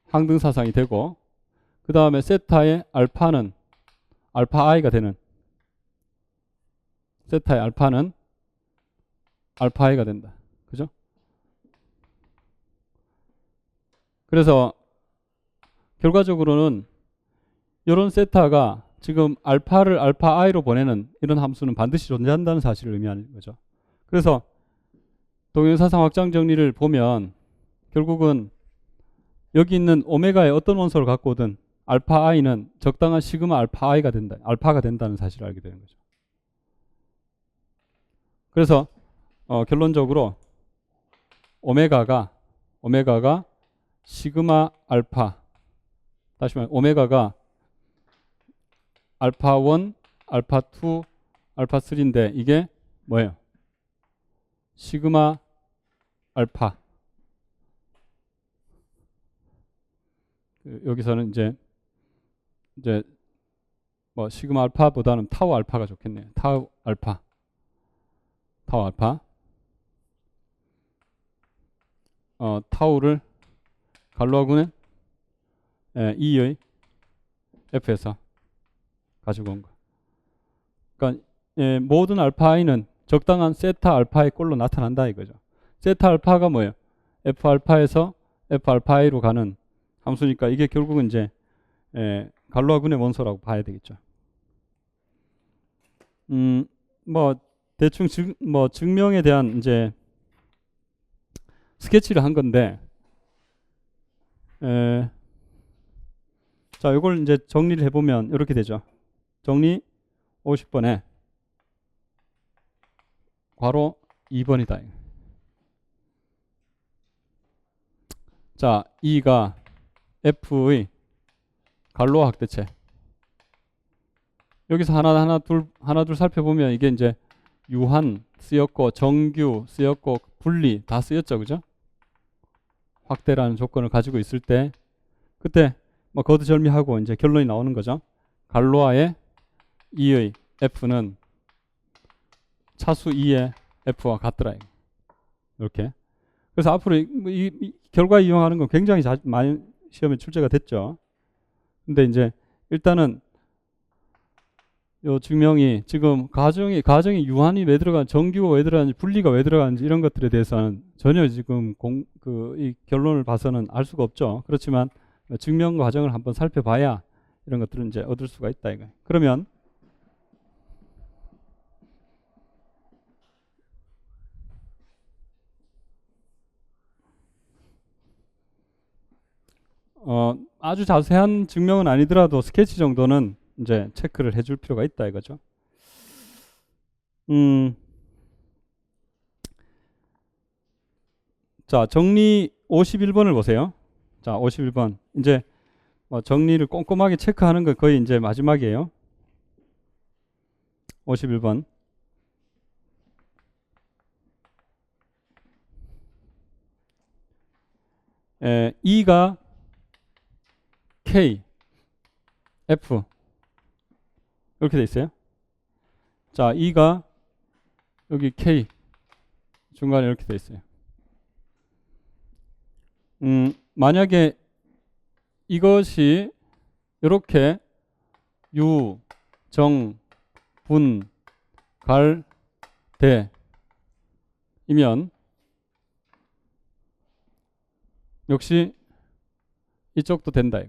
A: 항등사상이 되고, 그 다음에 세타의 알파는 알파 i가 되는, 세타의 알파는 알파 i가 된다. 그죠? 그래서 결과적으로는 이런 세타가 지금 알파를 알파 i로 보내는 이런 함수는 반드시 존재한다는 사실을 의미하는 거죠. 그래서 동형사상 확장 정리를 보면 결국은 여기 있는 오메가의 어떤 원소를 갖고 오든 알파 i는 적당한 시그마 알파 i가 된다, 알파가 된다는 사실을 알게 되는 거죠. 그래서 결론적으로 오메가가 시그마 알파, 다시 말해 오메가가 알파 1, 알파 2, 알파 3인데 이게 뭐예요? 시그마 알파. 여기서는 이제 뭐 시그마 알파보다는 타우 알파가 좋겠네요. 타우 알파. 타우를 갈로하고는 2의 F에서 가지고 온 거. 그러니까 모든 알파 i는 적당한 세타 알파의 꼴로 나타난다 이거죠. 세타 알파가 뭐예요? F 알파에서 F 알파 i로 가는 함수니까 이게 결국은 이제 갈로아군의 원소라고 봐야 되겠죠. 뭐 대충 증명에 대한 이제 스케치를 한 건데, 자, 이걸 이제 정리를 해보면 이렇게 되죠. 정리 50번에 괄호 2번이다. 자, E가 F의 갈로아 확대체. 여기서 하나 둘 살펴보면 이게 이제 유한 쓰였고 정규 쓰였고 분리 다 쓰였죠, 그죠? 확대라는 조건을 가지고 있을 때 그때 뭐 거두절미하고 이제 결론이 나오는 거죠. 갈로아의 E의 F는 차수 E의 F와 같더라. 이렇게. 그래서 앞으로 이 결과 이용하는 건 굉장히 많이 시험에 출제가 됐죠. 근데 이제 일단은 요 증명이 지금 가정이 유한이 왜 들어가는지, 정규가 왜 들어가는지, 분리가 왜 들어가는지 이런 것들에 대해서는 전혀 지금 이 결론을 봐서는 알 수가 없죠. 그렇지만 증명 과정을 한번 살펴봐야 이런 것들은 이제 얻을 수가 있다 이거. 그러면 아주 자세한 증명은 아니더라도 스케치 정도는 이제 체크를 해줄 필요가 있다 이거죠. 자, 정리 51번을 보세요. 자, 51번. 이제 정리를 꼼꼼하게 체크하는 건 거의 이제 마지막이에요. 51번. E가 K, F 이렇게 돼 있어요. 자, E가 여기 K 중간에 이렇게 돼 있어요. 만약에 이것이 이렇게 유, 정, 분, 갈, 대 이면 역시 이쪽도 된다.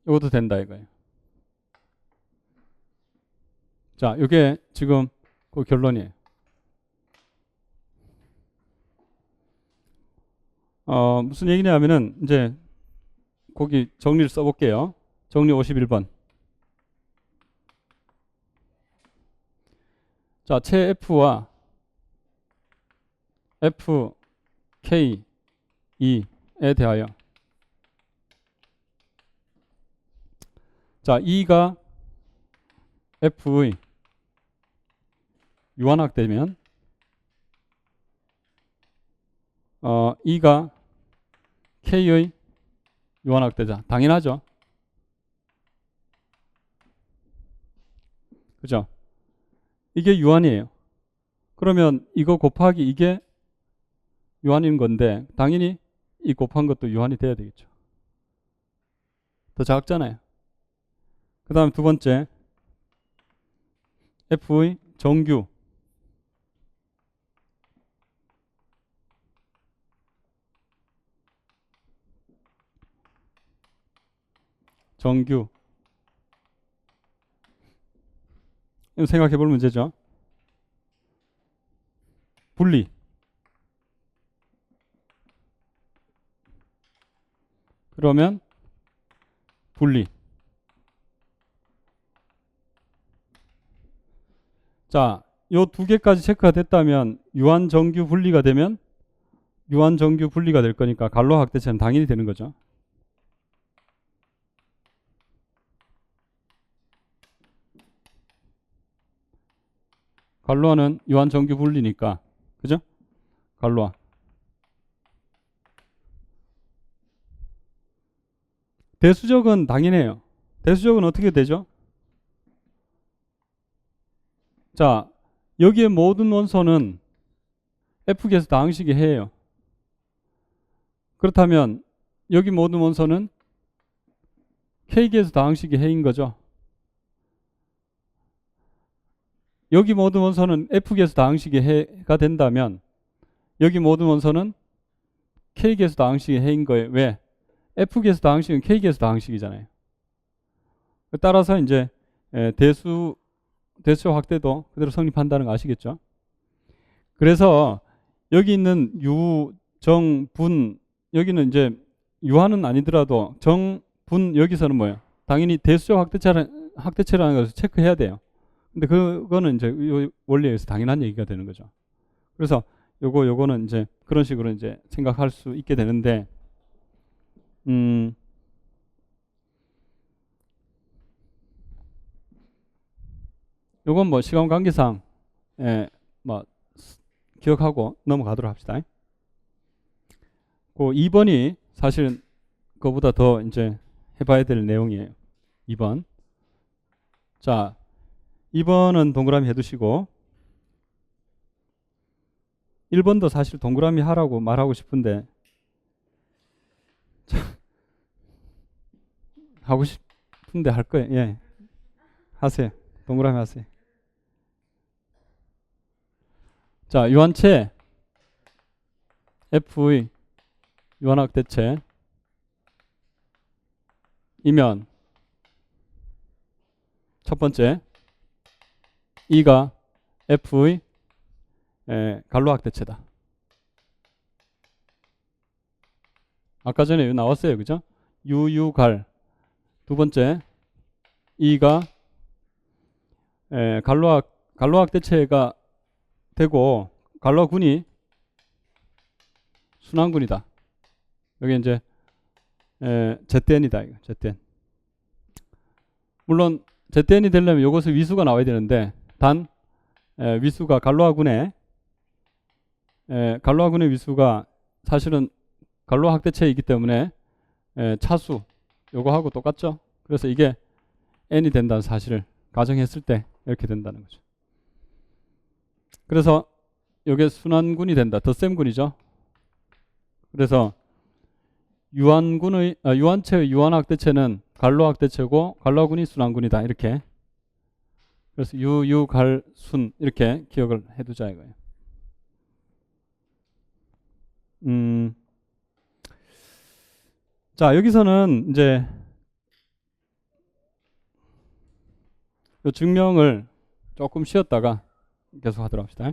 A: 이것도 된다 이거예요. 자, 이게 지금 그 결론이에요. 무슨 얘기냐면은 이제 거기 정리를 써볼게요. 정리 51번. 자, 체 F와 F K, E에 대하여. 자, E가 F의 유한학되면 E가 K의 유한학되자. 당연하죠. 그죠? 이게 유한이에요. 그러면 이거 곱하기 이게 유한인 건데 당연히 이 곱한 것도 유한이 돼야 되겠죠. 더 작잖아요. 그 다음 두 번째, F의 정규. 정규. 이거 생각해 볼 문제죠. 분리. 그러면 분리. 자, 요 두 개까지 체크가 됐다면 유한 정규 분리가 되면 유한 정규 분리가 될 거니까 갈로 학대체는 당연히 되는 거죠. 갈로화는 유한 정규 분리니까. 그죠? 갈로화. 대수적은 당연해요. 대수적은 어떻게 되죠? 자, 여기에 모든 원소는 F계에서 다항식의 해예요. 그렇다면 여기 모든 원소는 K계에서 다항식의 해인 거죠. 여기 모든 원소는 F계에서 다항식의 해가 된다면 여기 모든 원소는 K계에서 다항식의 해인 거예요. 왜? F계에서 다항식은 K계에서 다항식이잖아요. 따라서 이제 대수 확대도 그대로 성립한다는 거 아시겠죠? 그래서 여기 있는 유, 정, 분, 여기는 이제 유한은 아니더라도 정, 분 여기서는 뭐예요? 당연히 대수적 확대체라는 것을 체크해야 돼요. 근데 그거는 이제 원리에 의해서 당연한 얘기가 되는 거죠. 그래서 요거는 이제 그런 식으로 이제 생각할 수 있게 되는데, 요건 뭐 시간 관계상 뭐 기억하고 넘어가도록 합시다. 그 2번이 사실은 그거보다 더 이제 해봐야 될 내용이에요. 2번. 자, 2번은 동그라미 해두시고 1번도 사실 동그라미 하라고 말하고 싶은데 하고 싶은데 할 거예요. 예, 하세요. 동그라미 하세요. 자, 유한체 F의 유한학대체 이면 첫 번째 E가 F의 갈로학대체다. 아까 전에 나왔어요. 그죠? 유갈. 두 번째 E가 갈로학대체가 되고 갈로군이 순환군이다. 여기 이제 ZN이다. 이거 ZN. 물론 ZN이 되려면 이것의 위수가 나와야 되는데 단 위수가 갈로아군의 위수가 사실은 갈로학대체이기 때문에 차수 요거하고 똑같죠. 그래서 이게 n이 된다는 사실을 가정했을 때 이렇게 된다는 거죠. 그래서 이게 순환군이 된다. 덧셈군이죠. 그래서 유한체의 유한학대체는 갈로학대체고 갈로군이 순환군이다. 이렇게. 그래서 유갈순 이렇게 기억을 해두자 이거예요. 자, 여기서는 이제 이 증명을 조금 쉬었다가 계속 하도록 합시다.